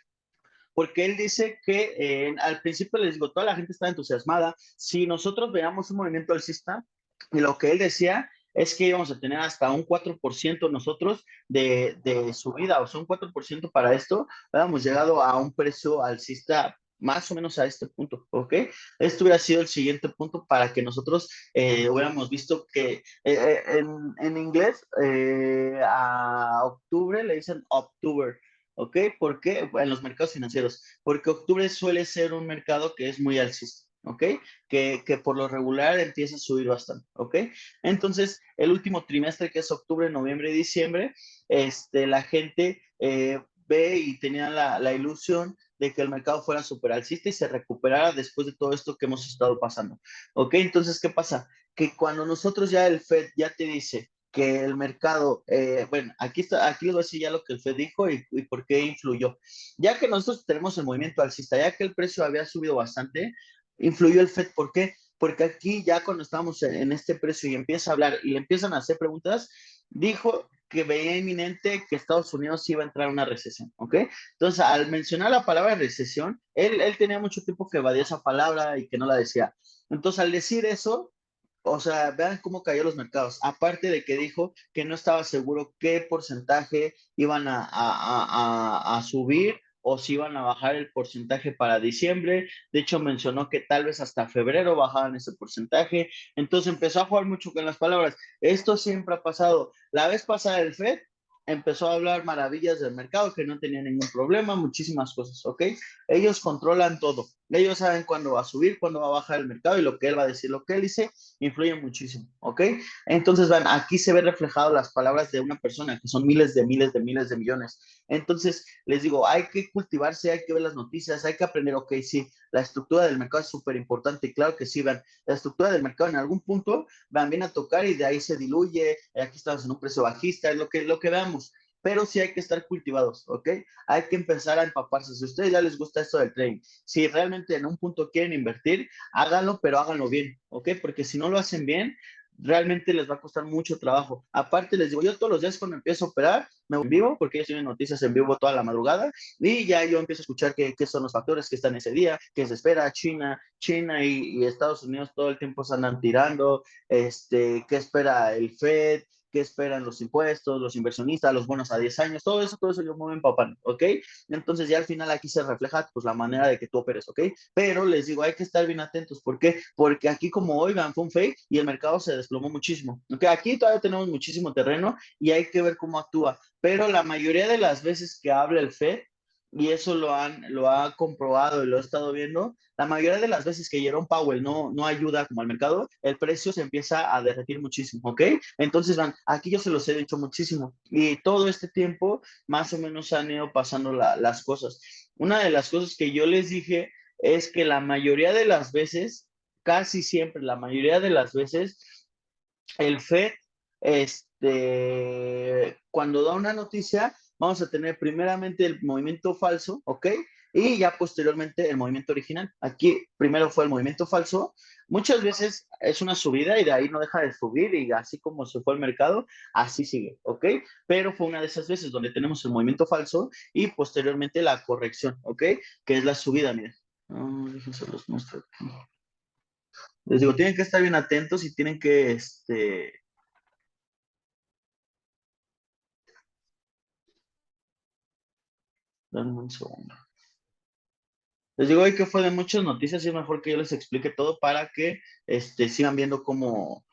Porque él dice que al principio les digo, toda la gente está entusiasmada. Si nosotros veamos un movimiento alcista, y lo que él decía es que íbamos a tener hasta un 4% nosotros de subida, o sea, un 4% para esto, habíamos llegado a un precio alcista más o menos a este punto, ¿ok? Esto hubiera sido el siguiente punto para que nosotros hubiéramos visto que en inglés a octubre le dicen October, ¿ok? ¿Por qué? En los mercados financieros, porque octubre suele ser un mercado que es muy alcista, ¿ok? Que por lo regular empieza a subir bastante, ¿ok? Entonces, el último trimestre, que es octubre, noviembre y diciembre, la gente ve y tenía la ilusión de que el mercado fuera súper alcista y se recuperara después de todo esto que hemos estado pasando, ¿ok? Entonces, ¿qué pasa? Que cuando nosotros ya el FED ya te dice que el mercado, bueno, aquí les voy a decir ya lo que el FED dijo y por qué influyó. Ya que nosotros tenemos el movimiento alcista, ya que el precio había subido bastante, influyó el FED. ¿Por qué? porque aquí ya cuando estábamos en este precio y empieza a hablar y le empiezan a hacer preguntas, dijo que veía inminente que Estados Unidos iba a entrar a una recesión, ¿ok? Entonces, al mencionar la palabra recesión, él tenía mucho tiempo que evadía esa palabra y que no la decía. Entonces, al decir eso, o sea, vean cómo cayó los mercados. Aparte de que dijo que no estaba seguro qué porcentaje iban a subir o si iban a bajar el porcentaje para diciembre. De hecho, mencionó que tal vez hasta febrero bajaban ese porcentaje. Entonces empezó a jugar mucho con las palabras. Esto siempre ha pasado. La vez pasada el Fed empezó a hablar maravillas del mercado, que no tenía ningún problema, muchísimas cosas, ¿ok? Ellos controlan todo. Ellos saben cuándo va a subir, cuándo va a bajar el mercado y lo que él va a decir, lo que él dice, influye muchísimo, ¿ok? Entonces, van, aquí se ve reflejado las palabras de una persona, que son miles de miles de miles de millones. Entonces, les digo, hay que cultivarse, hay que ver las noticias, hay que aprender, ok, sí, la estructura del mercado es súper importante y claro que sí, vean, la estructura del mercado en algún punto van bien a tocar y de ahí se diluye, aquí estamos en un precio bajista, es lo que veamos, pero sí hay que estar cultivados, ¿ok? Hay que empezar a empaparse. Si a ustedes ya les gusta esto del trading, si realmente en un punto quieren invertir, háganlo, pero háganlo bien, ¿ok? Porque si no lo hacen bien, realmente les va a costar mucho trabajo. Aparte, les digo, yo todos los días cuando empiezo a operar, me voy en vivo, porque yo estoy noticias en vivo toda la madrugada, y ya yo empiezo a escuchar qué son los factores que están ese día, qué se espera, China y Estados Unidos todo el tiempo se andan tirando, qué espera el Fed, qué esperan los impuestos, los inversionistas, los bonos a 10 años, todo eso yo me voy empapando, ¿ok? Entonces ya al final aquí se refleja pues la manera de que tú operes, ¿ok? Pero les digo, hay que estar bien atentos, ¿por qué? Porque aquí como oigan, fue un fake y el mercado se desplomó muchísimo, ¿ok? Aquí todavía tenemos muchísimo terreno y hay que ver cómo actúa, pero la mayoría de las veces que habla el Fed, y eso lo ha comprobado y lo he estado viendo, la mayoría de las veces que Jerome Powell no ayuda como al mercado, el precio se empieza a derretir muchísimo, ¿ok? Entonces, van, aquí yo se los he dicho muchísimo y todo este tiempo más o menos han ido pasando las cosas. Una de las cosas que yo les dije es que la mayoría de las veces, casi siempre, la mayoría de las veces, el Fed, cuando da una noticia, vamos a tener primeramente el movimiento falso, ¿ok? Y ya posteriormente el movimiento original. Aquí primero fue el movimiento falso. Muchas veces es una subida y de ahí no deja de subir y así como se fue el mercado, así sigue, ¿ok? Pero fue una de esas veces donde tenemos el movimiento falso y posteriormente la corrección, ¿ok? Que es la subida, miren. Déjense los muestro aquí. Les digo, tienen que estar bien atentos y tienen que, dame un segundo. Les digo hoy que fue de muchas noticias y es mejor que yo les explique todo para que sigan viendo cómo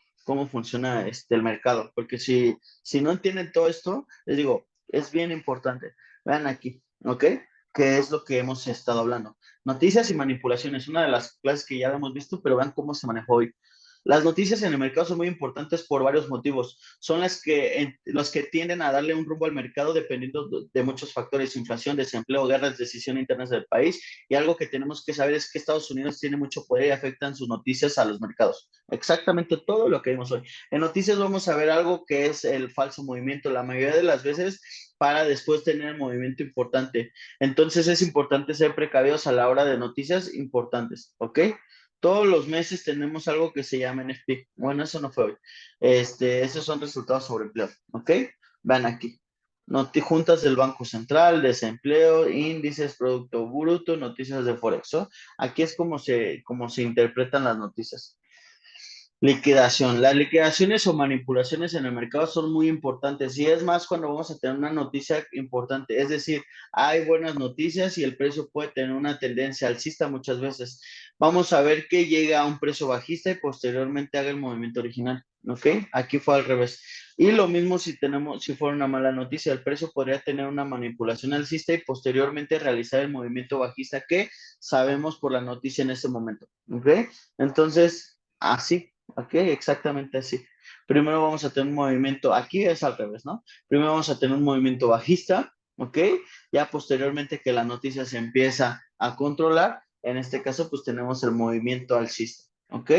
funciona el mercado. Porque si no entienden todo esto, les digo, es bien importante. Vean aquí, ¿ok? ¿Qué es lo que hemos estado hablando? Noticias y manipulaciones, una de las clases que ya hemos visto, pero vean cómo se manejó hoy. Las noticias en el mercado son muy importantes por varios motivos. Son los que tienden a darle un rumbo al mercado dependiendo de muchos factores, inflación, desempleo, guerras, decisión internas del país. Y algo que tenemos que saber es que Estados Unidos tiene mucho poder y afectan sus noticias a los mercados. Exactamente todo lo que vimos hoy. En noticias vamos a ver algo que es el falso movimiento. La mayoría de las veces para después tener un movimiento importante. Entonces es importante ser precavidos a la hora de noticias importantes, ¿ok? Todos los meses tenemos algo que se llama NFP. Bueno, eso no fue hoy. Esos son resultados sobre empleo. ¿Ok? Vean aquí. Juntas del Banco Central, desempleo, índices, Producto Bruto, noticias de Forex. ¿Oh? Aquí es como se interpretan las noticias. Liquidación. Las liquidaciones o manipulaciones en el mercado son muy importantes y es más cuando vamos a tener una noticia importante. Es decir, hay buenas noticias y el precio puede tener una tendencia alcista muchas veces. Vamos a ver que llega a un precio bajista y posteriormente haga el movimiento original. ¿Ok? Aquí fue al revés. Y lo mismo si fuera una mala noticia, el precio podría tener una manipulación alcista y posteriormente realizar el movimiento bajista que sabemos por la noticia en ese momento. ¿Ok? Entonces, así. Ok, exactamente así. Primero vamos a tener un movimiento, aquí es al revés, ¿no? Primero vamos a tener un movimiento bajista, ¿ok? Ya posteriormente que la noticia se empieza a controlar, en este caso pues tenemos el movimiento alcista, ¿ok?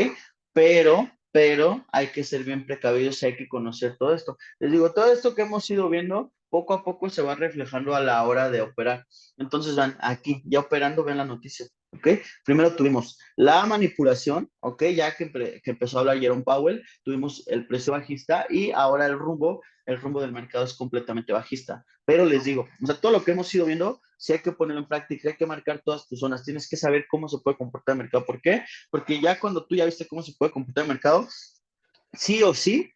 Pero hay que ser bien precavidos y hay que conocer todo esto. Les digo, todo esto que hemos ido viendo, poco a poco se va reflejando a la hora de operar. Entonces, van aquí, ya operando, ven la noticia. ¿ok? Primero tuvimos la manipulación, ¿ok? Ya que empezó a hablar Jerome Powell, tuvimos el precio bajista y ahora el rumbo del mercado es completamente bajista. Pero les digo, o sea, todo lo que hemos ido viendo, sí hay que ponerlo en práctica, hay que marcar todas tus zonas, tienes que saber cómo se puede comportar el mercado. ¿Por qué? Porque ya cuando tú ya viste cómo se puede comportar el mercado, sí o sí,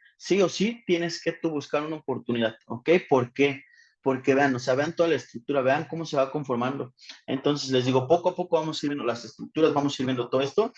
tienes que tú buscar una oportunidad, ¿ok? ¿Por qué? Porque vean, o sea, vean toda la estructura, vean cómo se va conformando. Entonces, les digo, poco a poco vamos a ir viendo las estructuras, vamos a ir viendo todo esto,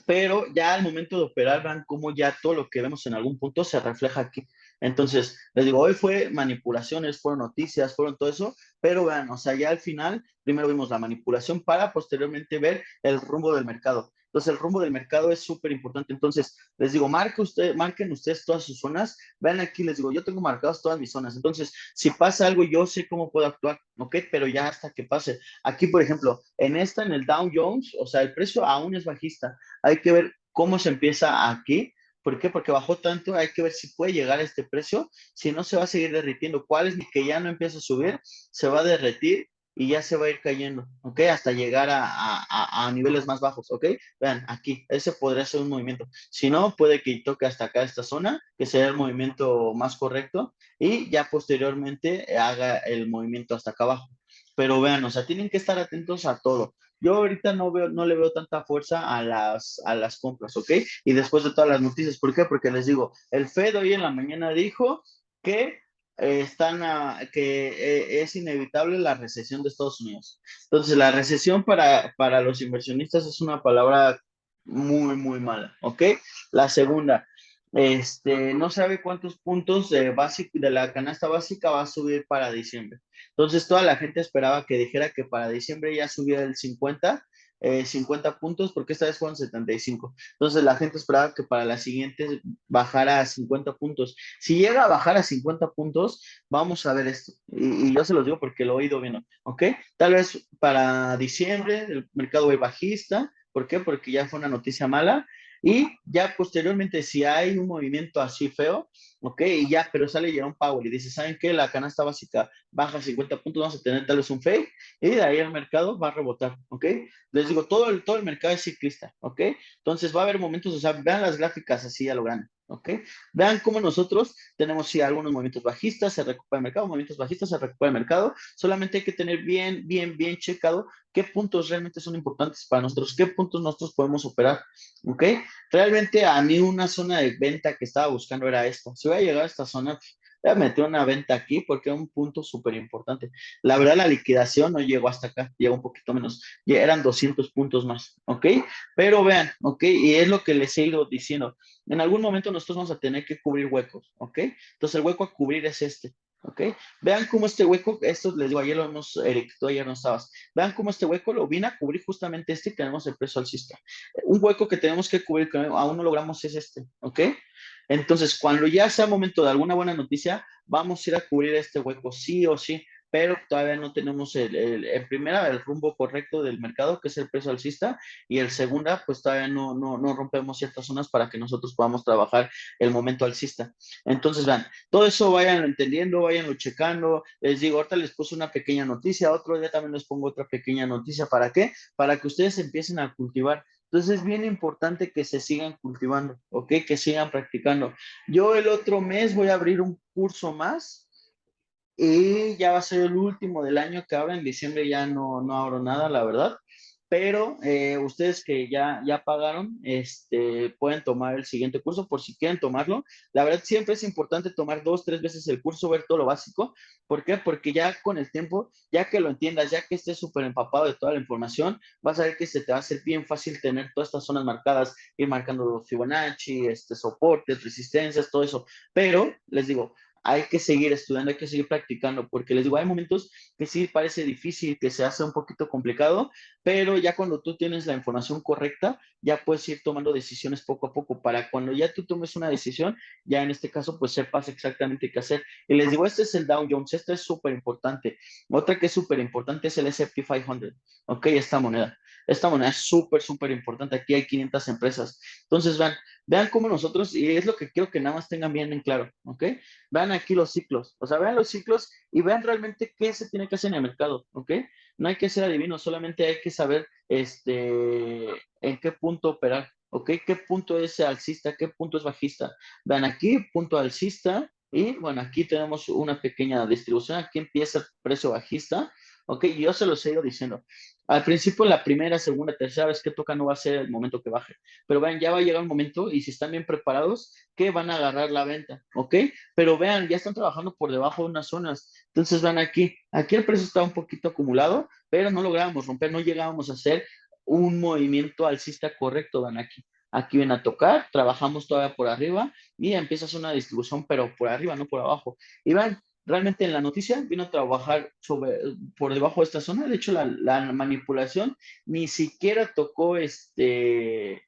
pero ya al momento de operar, vean cómo ya todo lo que vemos en algún punto se refleja aquí. Entonces, les digo, hoy fue manipulaciones, fueron noticias, fueron todo eso, pero vean, o sea, ya al final, primero vimos la manipulación para posteriormente ver el rumbo del mercado. Entonces, el rumbo del mercado es súper importante. Entonces, les digo, marquen ustedes todas sus zonas. Vean aquí, les digo, yo tengo marcadas todas mis zonas. Entonces, si pasa algo, yo sé cómo puedo actuar, ¿ok? Pero ya hasta que pase. Aquí, por ejemplo, en el Dow Jones, o sea, el precio aún es bajista. Hay que ver cómo se empieza aquí. ¿Por qué? Porque bajó tanto, hay que ver si puede llegar a este precio, si no se va a seguir derritiendo. ¿Cuál es que ya no empieza a subir? Se va a derretir y ya se va a ir cayendo, ¿ok? Hasta llegar a niveles más bajos, ¿ok? Vean, aquí, ese podría ser un movimiento. Si no, puede que toque hasta acá esta zona, que sea el movimiento más correcto, y ya posteriormente haga el movimiento hasta acá abajo. Pero vean, o sea, tienen que estar atentos a todo. Yo ahorita no le veo tanta fuerza a las compras, ¿ok? Y después de todas las noticias, ¿por qué? Porque les digo, el Fed hoy en la mañana dijo que es inevitable la recesión de Estados Unidos. Entonces, la recesión para los inversionistas es una palabra muy, muy mala, ¿ok? La segunda, no sabe cuántos puntos de la canasta básica va a subir para diciembre. Entonces, toda la gente esperaba que dijera que para diciembre ya subiera el 50 puntos, porque esta vez fueron 75. Entonces, la gente esperaba que para la siguiente bajara a 50 puntos. Si llega a bajar a 50 puntos, vamos a ver esto. Y yo se los digo porque lo he oído bien, ¿ok? Tal vez para diciembre el mercado va bajista. ¿Por qué? Porque ya fue una noticia mala. Y ya posteriormente, si hay un movimiento así feo, ¿ok? Y ya, pero sale Jerome Powell y dice, ¿saben qué? La canasta básica baja 50 puntos, vamos a tener tal vez un fake, y de ahí el mercado va a rebotar, ¿ok? Les digo, todo el mercado es ciclista, ¿ok? Entonces va a haber momentos, o sea, vean las gráficas así a lo grande, ¿ok? Vean cómo nosotros tenemos, sí, algunos movimientos bajistas, se recupera el mercado, movimientos bajistas, se recupera el mercado, solamente hay que tener bien checado qué puntos realmente son importantes para nosotros, qué puntos nosotros podemos operar, ¿ok? Realmente a mí una zona de venta que estaba buscando era esta. Si voy a llegar a esta zona, voy a meter una venta aquí porque es un punto súper importante. La verdad, la liquidación no llegó hasta acá, llegó un poquito menos. Ya eran 200 puntos más, ¿ok? Pero vean, ¿ok? Y es lo que les he ido diciendo. En algún momento nosotros vamos a tener que cubrir huecos, ¿ok? Entonces el hueco a cubrir es este. ¿Ok? Vean cómo este hueco, esto les digo, ayer lo hemos, Eric, tú ayer no estabas. Vean cómo este hueco lo vine a cubrir justamente este y tenemos el precio alcista. Un hueco que tenemos que cubrir, que aún no logramos, es este, ¿ok? Entonces, cuando ya sea momento de alguna buena noticia, vamos a ir a cubrir este hueco sí o sí, pero todavía no tenemos en primera, el rumbo correcto del mercado, que es el precio alcista, y el segunda, pues todavía no rompemos ciertas zonas para que nosotros podamos trabajar el momento alcista. Entonces, vean, todo eso vayan entendiendo, vayanlo checando. Les digo, ahorita les puse una pequeña noticia, otro día también les pongo otra pequeña noticia. ¿Para qué? Para que ustedes empiecen a cultivar. Entonces es bien importante que se sigan cultivando, ¿ok? Que sigan practicando. Yo el otro mes voy a abrir un curso más y ya va a ser el último del año que ahora en diciembre ya no abro nada, la verdad. Pero ustedes que ya pagaron, pueden tomar el siguiente curso por si quieren tomarlo. La verdad, siempre es importante tomar 2, 3 veces el curso, ver todo lo básico. ¿Por qué? Porque ya con el tiempo, ya que lo entiendas, ya que estés súper empapado de toda la información, vas a ver que se te va a hacer bien fácil tener todas estas zonas marcadas, ir marcando Fibonacci, soportes, resistencias, todo eso. Pero les digo, hay que seguir estudiando, hay que seguir practicando, porque les digo, hay momentos que sí parece difícil, que se hace un poquito complicado, pero ya cuando tú tienes la información correcta, ya puedes ir tomando decisiones poco a poco, para cuando ya tú tomes una decisión, ya en este caso, pues sepas exactamente qué hacer. Y les digo, este es el Dow Jones, esto es súper importante. Otra que es súper importante es el S&P 500, ¿ok? Esta moneda es súper importante, aquí hay 500 empresas. Entonces, vean cómo nosotros, y es lo que quiero que nada más tengan bien en claro, ¿ok? Vean aquí los ciclos, o sea, vean los ciclos y vean realmente qué se tiene que hacer en el mercado, ¿ok? no hay que ser adivino, solamente hay que saber en qué punto operar, ¿ok? ¿Qué punto es alcista, qué punto es bajista? Vean aquí, punto alcista, y bueno, aquí tenemos una pequeña distribución, aquí empieza el precio bajista, ¿ok? Y yo se los he ido diciendo. Al principio, la primera, segunda, tercera vez que toca no va a ser el momento que baje, pero vean, ya va a llegar un momento y si están bien preparados, que van a agarrar la venta, ¿ok? Pero vean, ya están trabajando por debajo de unas zonas. Entonces van aquí el precio está un poquito acumulado, pero no lográbamos romper, no llegábamos a hacer un movimiento alcista correcto, van aquí. Aquí ven a tocar, trabajamos todavía por arriba y empieza una distribución, pero por arriba, no por abajo. Y van, realmente en la noticia vino a trabajar por debajo de esta zona. De hecho, la manipulación ni siquiera tocó este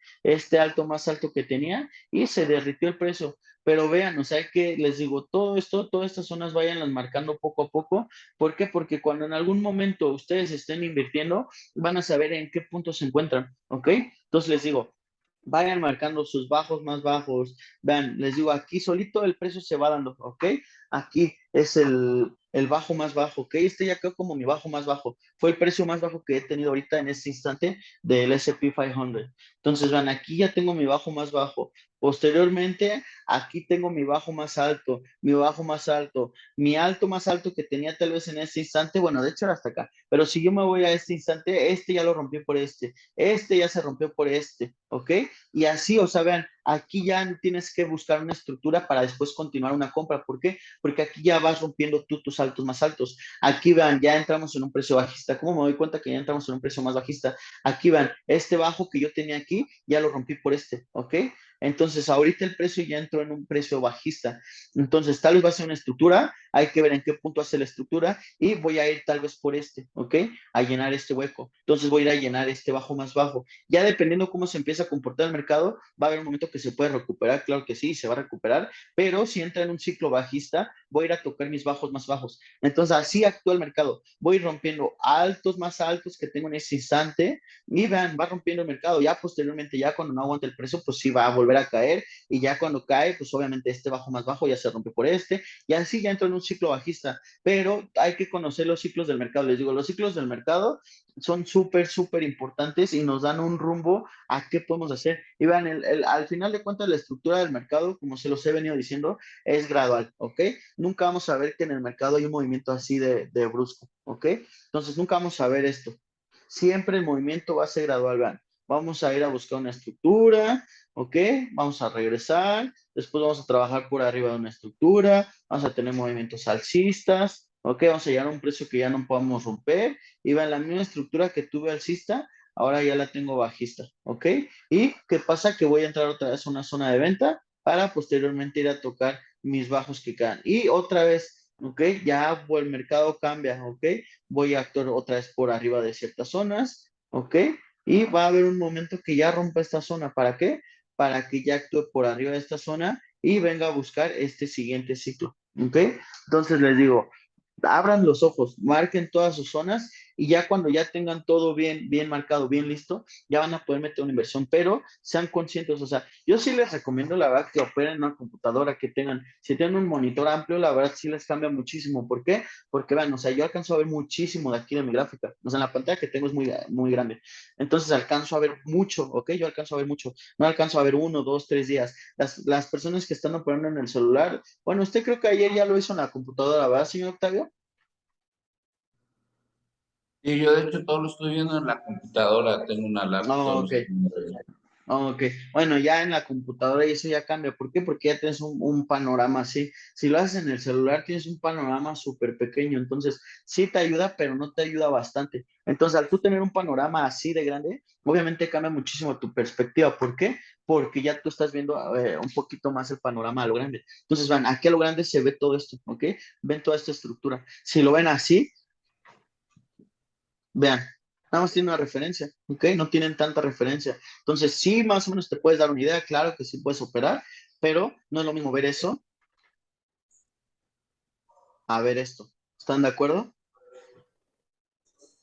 alto más alto que tenía y se derritió el precio. Pero vean, o sea que les digo, todo esto, todas estas zonas vayanlas marcando poco a poco. ¿Por qué? Porque cuando en algún momento ustedes estén invirtiendo, van a saber en qué punto se encuentran, ¿ok? Entonces les digo, vayan marcando sus bajos más bajos. Vean, les digo, aquí solito el precio se va dando, ¿ok? Aquí es el bajo más bajo, ¿ok? Este ya quedó como mi bajo más bajo. Fue el precio más bajo que he tenido ahorita en este instante del S&P 500. Entonces, vean, aquí ya tengo mi bajo más bajo. Posteriormente, aquí tengo mi bajo más alto, mi bajo más alto, mi alto más alto que tenía tal vez en este instante, bueno, de hecho era hasta acá, pero si yo me voy a este instante, este ya lo rompí por este ya se rompió por ¿ok? Y así, o sea, vean, aquí ya tienes que buscar una estructura para después continuar una compra. ¿Por qué? Porque aquí ya vas rompiendo tú tus altos más altos. Aquí vean, ya entramos en un precio bajista. ¿Cómo me doy cuenta que ya entramos en un precio más bajista? Aquí vean, este bajo que yo tenía aquí, ya lo rompí por ¿ok? Entonces, ahorita el precio ya entró en un precio bajista. Entonces, tal vez va a ser una estructura, hay que ver en qué punto hace la estructura y voy a ir tal vez por ¿ok? A llenar este hueco. Entonces, voy a ir a llenar este bajo más bajo. Ya dependiendo cómo se empieza a comportar el mercado, va a haber un momento que se puede recuperar, claro que sí, se va a recuperar, pero si entra en un ciclo bajista, voy a ir a tocar mis bajos más bajos. Entonces, así actúa el mercado. Voy a ir rompiendo altos más altos que tengo en ese instante y vean, va rompiendo el mercado. Ya posteriormente, ya cuando no aguanta el precio, pues sí va a volver a caer y ya cuando cae, pues obviamente este bajo más bajo ya se rompe por y así ya entra en un ciclo bajista, pero hay que conocer los ciclos del mercado. Les digo, los ciclos del mercado son súper, súper importantes y nos dan un rumbo a qué podemos hacer. Y vean, al final de cuentas, la estructura del mercado, como se los he venido diciendo, es gradual, ¿ok? Nunca vamos a ver que en el mercado hay un movimiento así de brusco, ¿ok? Entonces, nunca vamos a ver esto. Siempre el movimiento va a ser gradual, vean. Vamos a ir a buscar una estructura, ¿ok? Vamos a regresar, después vamos a trabajar por arriba de una estructura, vamos a tener movimientos alcistas, ¿ok? Vamos a llegar a un precio que ya no podamos romper, y vean, la misma estructura que tuve alcista, ahora ya la tengo bajista, ¿ok? ¿Y qué pasa? Que voy a entrar otra vez a una zona de venta para posteriormente ir a tocar mis bajos que quedan. Y otra vez, ¿ok? Ya el mercado cambia, ¿ok? Voy a actuar otra vez por arriba de ciertas zonas, ¿ok? Y va a haber un momento que ya rompa esta zona. ¿Para qué? Para que ya actúe por arriba de esta zona y venga a buscar este siguiente ciclo, ¿ok? Entonces les digo, abran los ojos, marquen todas sus zonas y ya cuando ya tengan todo bien, bien marcado, bien listo, ya van a poder meter una inversión, pero sean conscientes, o sea, yo sí les recomiendo la verdad que operen en una computadora, que tengan, si tienen un monitor amplio, la verdad sí les cambia muchísimo. ¿Por qué? Porque vean, o sea, yo alcanzo a ver muchísimo de aquí de mi gráfica, o sea, en la pantalla que tengo es muy, muy grande, entonces alcanzo a ver mucho, ¿ok? Yo alcanzo a ver mucho, no alcanzo a ver 1, 2, 3 días. Las personas que están operando en el celular, bueno, usted creo que ayer ya lo hizo en la computadora, ¿verdad, señor Octavio? Y yo de hecho todo lo estoy viendo en la computadora, tengo una laptop, No, lo ok. estoy viendo ahí. Ok, bueno, ya en la computadora y eso ya cambia. ¿Por qué? Porque ya tienes un panorama así. Si lo haces en el celular, tienes un panorama súper pequeño. Entonces, sí te ayuda, pero no te ayuda bastante. Entonces, al tú tener un panorama así de grande, obviamente cambia muchísimo tu perspectiva. ¿Por qué? Porque ya tú estás viendo un poquito más el panorama a lo grande. Entonces, van, aquí a lo grande se ve todo esto, ¿ok? Ven toda esta estructura. Si lo ven así, vean, nada más tiene una referencia, ¿ok? No tienen tanta referencia. Entonces, sí, más o menos te puedes dar una idea, claro que sí puedes operar, pero no es lo mismo ver eso a ver esto. ¿Están de acuerdo?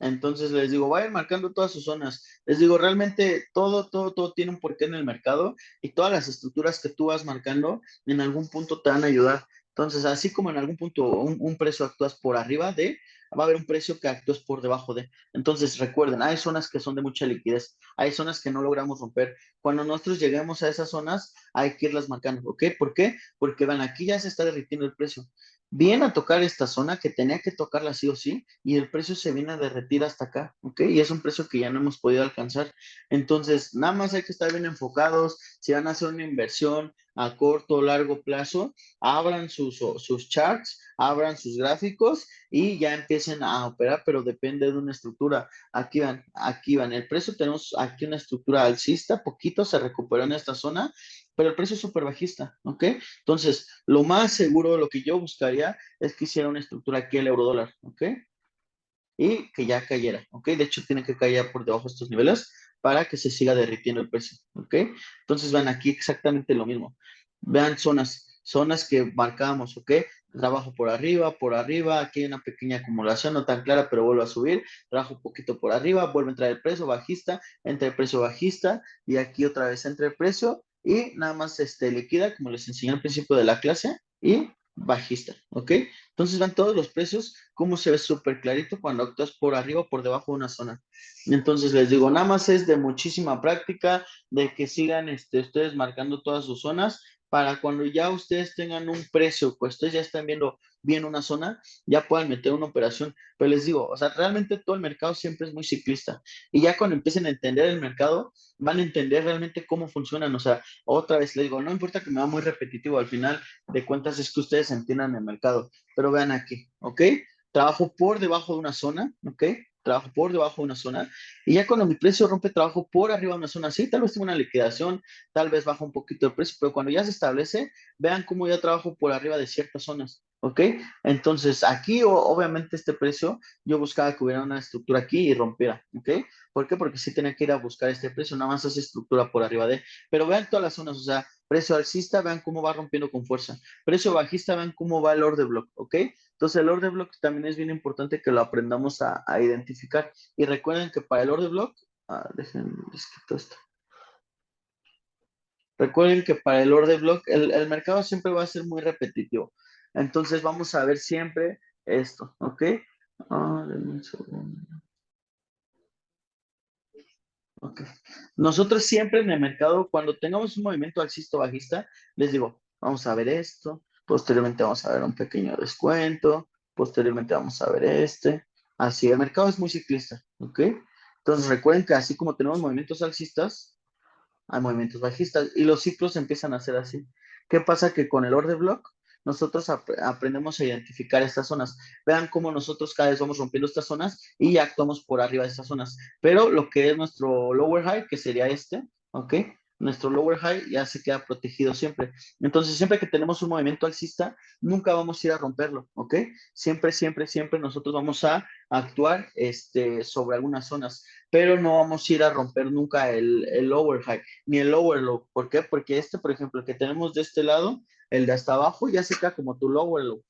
Entonces les digo, vayan marcando todas sus zonas. Les digo, realmente todo tiene un porqué en el mercado y todas las estructuras que tú vas marcando en algún punto te van a ayudar. Entonces, así como en algún punto un precio actúas por arriba de, va a haber un precio que actúas por debajo de. Entonces, recuerden, hay zonas que son de mucha liquidez, hay zonas que no logramos romper. Cuando nosotros lleguemos a esas zonas, hay que irlas marcando, ¿ok? ¿Por qué? Porque van, aquí ya se está derritiendo el precio. Viene a tocar esta zona que tenía que tocarla sí o sí, y el precio se viene a derretir hasta acá, ¿ok? Y es un precio que ya no hemos podido alcanzar. Entonces, nada más hay que estar bien enfocados. Si van a hacer una inversión a corto o largo plazo, abran sus charts, abran sus gráficos y ya empiecen a operar, pero depende de una estructura. Aquí van. El precio, tenemos aquí una estructura alcista, poquito se recuperó en esta zona, pero el precio es súper bajista, ¿ok? Entonces, lo más seguro, lo que yo buscaría es que hiciera una estructura aquí el euro dólar, ¿ok? Y que ya cayera, ¿ok? De hecho, tiene que caer por debajo de estos niveles para que se siga derritiendo el precio, ¿ok? Entonces, vean aquí exactamente lo mismo. Vean zonas que marcamos, ¿ok? Trabajo por arriba, aquí hay una pequeña acumulación, no tan clara, pero vuelve a subir, trabajo un poquito por arriba, vuelve a entrar el precio bajista, entra el precio bajista, y aquí otra vez entra el precio, y nada más liquida, como les enseñé al principio de la clase, y bajista, ¿ok? Entonces van todos los precios, como se ve súper clarito cuando actúas por arriba o por debajo de una zona. Entonces les digo, nada más es de muchísima práctica, de que sigan ustedes marcando todas sus zonas, para cuando ya ustedes tengan un precio, pues ustedes ya están viendo bien una zona, ya puedan meter una operación. Pero les digo, o sea, realmente todo el mercado siempre es muy ciclista. Y ya cuando empiecen a entender el mercado, van a entender realmente cómo funcionan. O sea, otra vez les digo, no importa que me va muy repetitivo, al final de cuentas es que ustedes entiendan el mercado. Pero vean aquí, ¿ok? Trabajo por debajo de una zona, ¿ok? Trabajo por debajo de una zona. Y ya cuando mi precio rompe, trabajo por arriba de una zona. Sí, tal vez tengo una liquidación, tal vez baja un poquito el precio, pero cuando ya se establece, vean cómo ya trabajo por arriba de ciertas zonas, ¿ok? Entonces, aquí obviamente este precio, yo buscaba que hubiera una estructura aquí y rompiera, ¿ok? ¿Por qué? Porque sí tenía que ir a buscar este precio, nada más hace estructura por arriba de. Pero vean todas las zonas, o sea, precio alcista, vean cómo va rompiendo con fuerza. Precio bajista, vean cómo va el order block, ¿ok? Entonces el order block también es bien importante que lo aprendamos a identificar. Y recuerden que para el order block, déjenme les quito esto. Recuerden que para el order block, el mercado siempre va a ser muy repetitivo. Entonces vamos a ver siempre esto, ¿ok? Denme un segundo. Ok. Nosotros siempre en el mercado, cuando tengamos un movimiento alcista o bajista, les digo, vamos a ver esto, posteriormente vamos a ver un pequeño descuento, posteriormente vamos a ver este. Así, el mercado es muy ciclista, ¿ok? Entonces recuerden que así como tenemos movimientos alcistas, hay movimientos bajistas y los ciclos empiezan a ser así. ¿Qué pasa? Que con el order block nosotros aprendemos a identificar estas zonas. Vean cómo nosotros cada vez vamos rompiendo estas zonas y ya actuamos por arriba de estas zonas. Pero lo que es nuestro lower high, que sería este, ¿ok? Nuestro lower high ya se queda protegido siempre. Entonces, siempre que tenemos un movimiento alcista, nunca vamos a ir a romperlo, ¿ok? Siempre, siempre, siempre nosotros vamos a actuar sobre algunas zonas, pero no vamos a ir a romper nunca el lower high ni el lower low. ¿Por qué? Porque por ejemplo, el que tenemos de este lado, el de hasta abajo, ya se queda como tu lower low.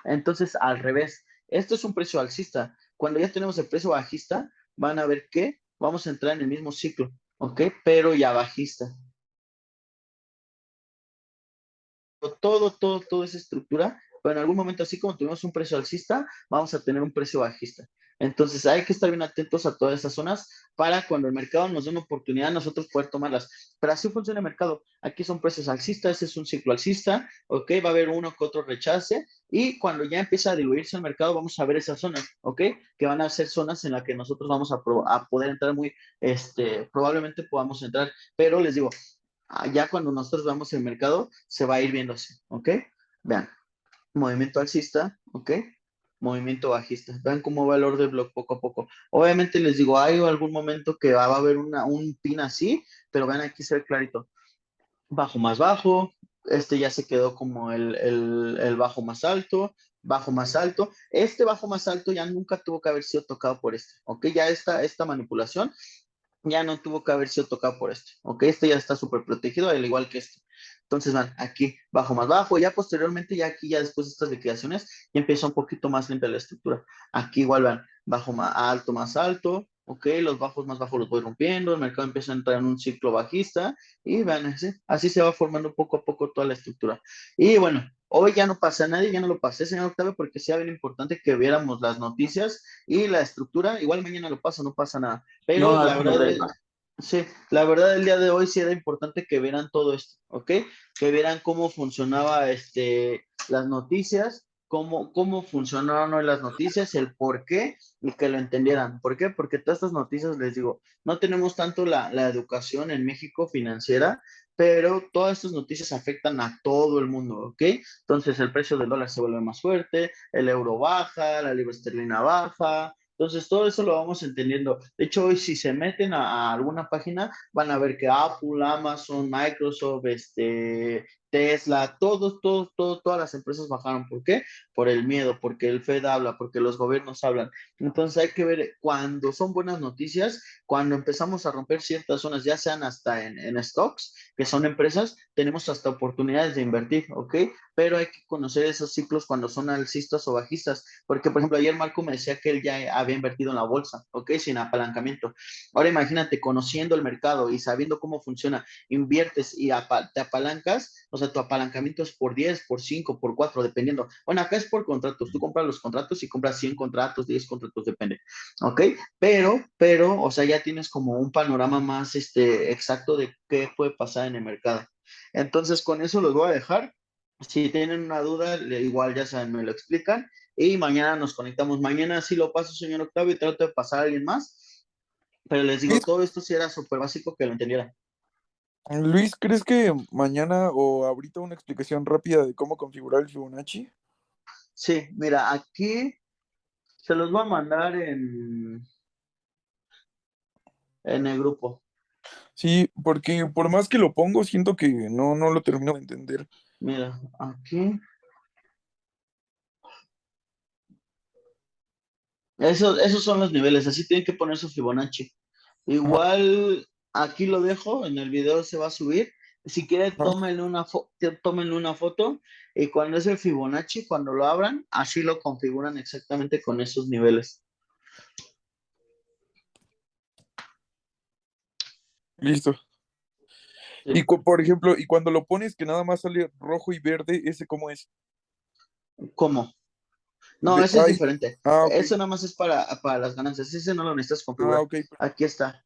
Entonces, al revés, esto es un precio alcista. Cuando ya tenemos el precio bajista, van a ver que vamos a entrar en el mismo ciclo, ¿ok? Pero ya bajista. Todo esa estructura, pero en algún momento, así como tuvimos un precio alcista, vamos a tener un precio bajista. Entonces hay que estar bien atentos a todas esas zonas para cuando el mercado nos dé una oportunidad, nosotros poder tomarlas. Pero así funciona el mercado. Aquí son precios alcistas, este es un ciclo alcista, ¿ok? Va a haber uno que otro rechace y cuando ya empieza a diluirse el mercado, vamos a ver esas zonas, ¿ok? Que van a ser zonas en las que nosotros vamos a poder entrar muy, probablemente podamos entrar, pero les digo, ya cuando nosotros veamos el mercado, se va a ir viendo así, ¿ok? Vean, movimiento alcista, ¿ok? Movimiento bajista. Vean cómo va el order block poco a poco. Obviamente les digo, hay algún momento que va a haber un pin así, pero vean aquí se ve clarito. Bajo más bajo, ya se quedó como el bajo más alto, bajo más alto. Este bajo más alto ya nunca tuvo que haber sido tocado por este, ¿ok? Ya esta manipulación ya no tuvo que haber sido tocado por este, ¿ok? Este ya está súper protegido, al igual que este. Entonces van aquí, bajo más bajo, ya posteriormente, ya aquí, ya después de estas liquidaciones, ya empieza un poquito más limpia la estructura. Aquí igual van, bajo más alto, ¿ok? Los bajos más bajos los voy rompiendo, el mercado empieza a entrar en un ciclo bajista y vean, así se va formando poco a poco toda la estructura. Y bueno, Hoy ya no pasa a nadie, ya no lo pasé, señor Octavio, porque sí era bien importante que viéramos las noticias y la estructura. Igual mañana lo paso, no pasa nada. No Pero hay la verdad, problema. sí, la verdad el día de hoy sí era importante que vieran todo esto, ¿ok? Que vieran cómo funcionaba las noticias, cómo funcionaron hoy las noticias, el por qué y que lo entendieran. ¿Por qué? Porque todas estas noticias, les digo, no tenemos tanto la educación en México financiera, pero todas estas noticias afectan a todo el mundo, ¿ok? Entonces el precio del dólar se vuelve más fuerte, el euro baja, la libra esterlina baja. Entonces, todo eso lo vamos entendiendo. De hecho, hoy si se meten a alguna página, van a ver que Apple, Amazon, Microsoft, Tesla, todas las empresas bajaron. ¿Por qué? Por el miedo, porque el Fed habla, porque los gobiernos hablan. Entonces, hay que ver cuando son buenas noticias, cuando empezamos a romper ciertas zonas, ya sean hasta en stocks, que son empresas, tenemos hasta oportunidades de invertir, ¿ok? Pero hay que conocer esos ciclos cuando son alcistas o bajistas, porque por ejemplo ayer Marco me decía que él ya había invertido en la bolsa, ¿ok? Sin apalancamiento. Ahora imagínate, conociendo el mercado y sabiendo cómo funciona, inviertes y te apalancas, o sea, tu apalancamiento es por 10, por 5, por 4, dependiendo. Bueno, acá es por contratos, tú compras los contratos y compras 100 contratos, 10 contratos, depende, ¿ok? O sea, ya tienes como un panorama más exacto de qué puede pasar en el mercado. Entonces, con eso los voy a dejar. Si tienen una duda, igual ya saben, me lo explican. Y mañana nos conectamos. Mañana sí lo paso, señor Octavio, y trato de pasar a alguien más. Pero les digo, Luis, todo esto sí era súper básico que lo entendiera. Luis, ¿crees que mañana o ahorita una explicación rápida de cómo configurar el Fibonacci? Sí, mira, aquí se los voy a mandar en el grupo. Sí, porque por más que lo pongo, siento que no lo termino de entender. Mira, aquí. Esos son los niveles, así tienen que poner su Fibonacci. Ajá, Igual aquí lo dejo, en el video se va a subir. Si quieren, ajá. tómenle una foto y cuando es el Fibonacci, cuando lo abran, así lo configuran exactamente con esos niveles. Listo. Y Sí. por ejemplo, y cuando lo pones que nada más sale rojo y verde, ¿ese cómo es? ¿Cómo? No, ese es Ay, diferente. ok. Eso nada más es para las ganancias. Ese no lo necesitas Ah, configurar. ok. Aquí está.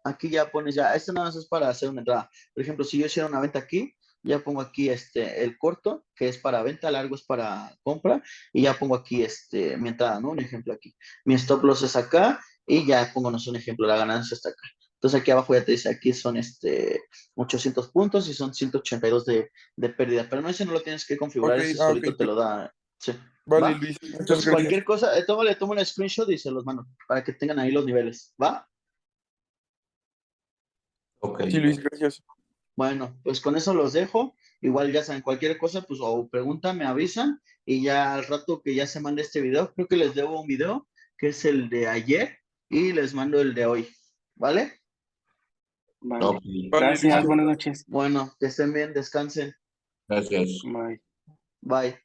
Aquí ya pones ya. Este nada más es para hacer una entrada. Por ejemplo, si yo hiciera una venta aquí, ya pongo aquí el corto, que es para venta, largo es para compra, y ya pongo aquí mi entrada, ¿no? Un ejemplo aquí. Mi stop loss es acá, y ya pongo, no sé, un ejemplo, la ganancia está acá. Entonces aquí abajo ya te dice, aquí son 800 puntos y son 182 de pérdida. Pero no, ese no lo tienes que Ok, configurar, ese ah, ok. solito te lo da. Sí. Vale, ¿Va? Luis. Muchas Entonces, gracias. cualquier cosa, le tomo un screenshot y se los mando para que tengan ahí los niveles. ¿Va? Ok. Sí, Luis, gracias. Bueno, pues con eso los dejo. Igual ya saben, cualquier cosa, pues o pregunta, me avisan y ya al rato que ya se mande este video, creo que les debo un video que es el de ayer y les mando el de hoy. ¿Vale? Vale. Ok. Vale, Gracias, listo. buenas noches. Bueno, que estén bien, descansen. Gracias. Bye. Bye.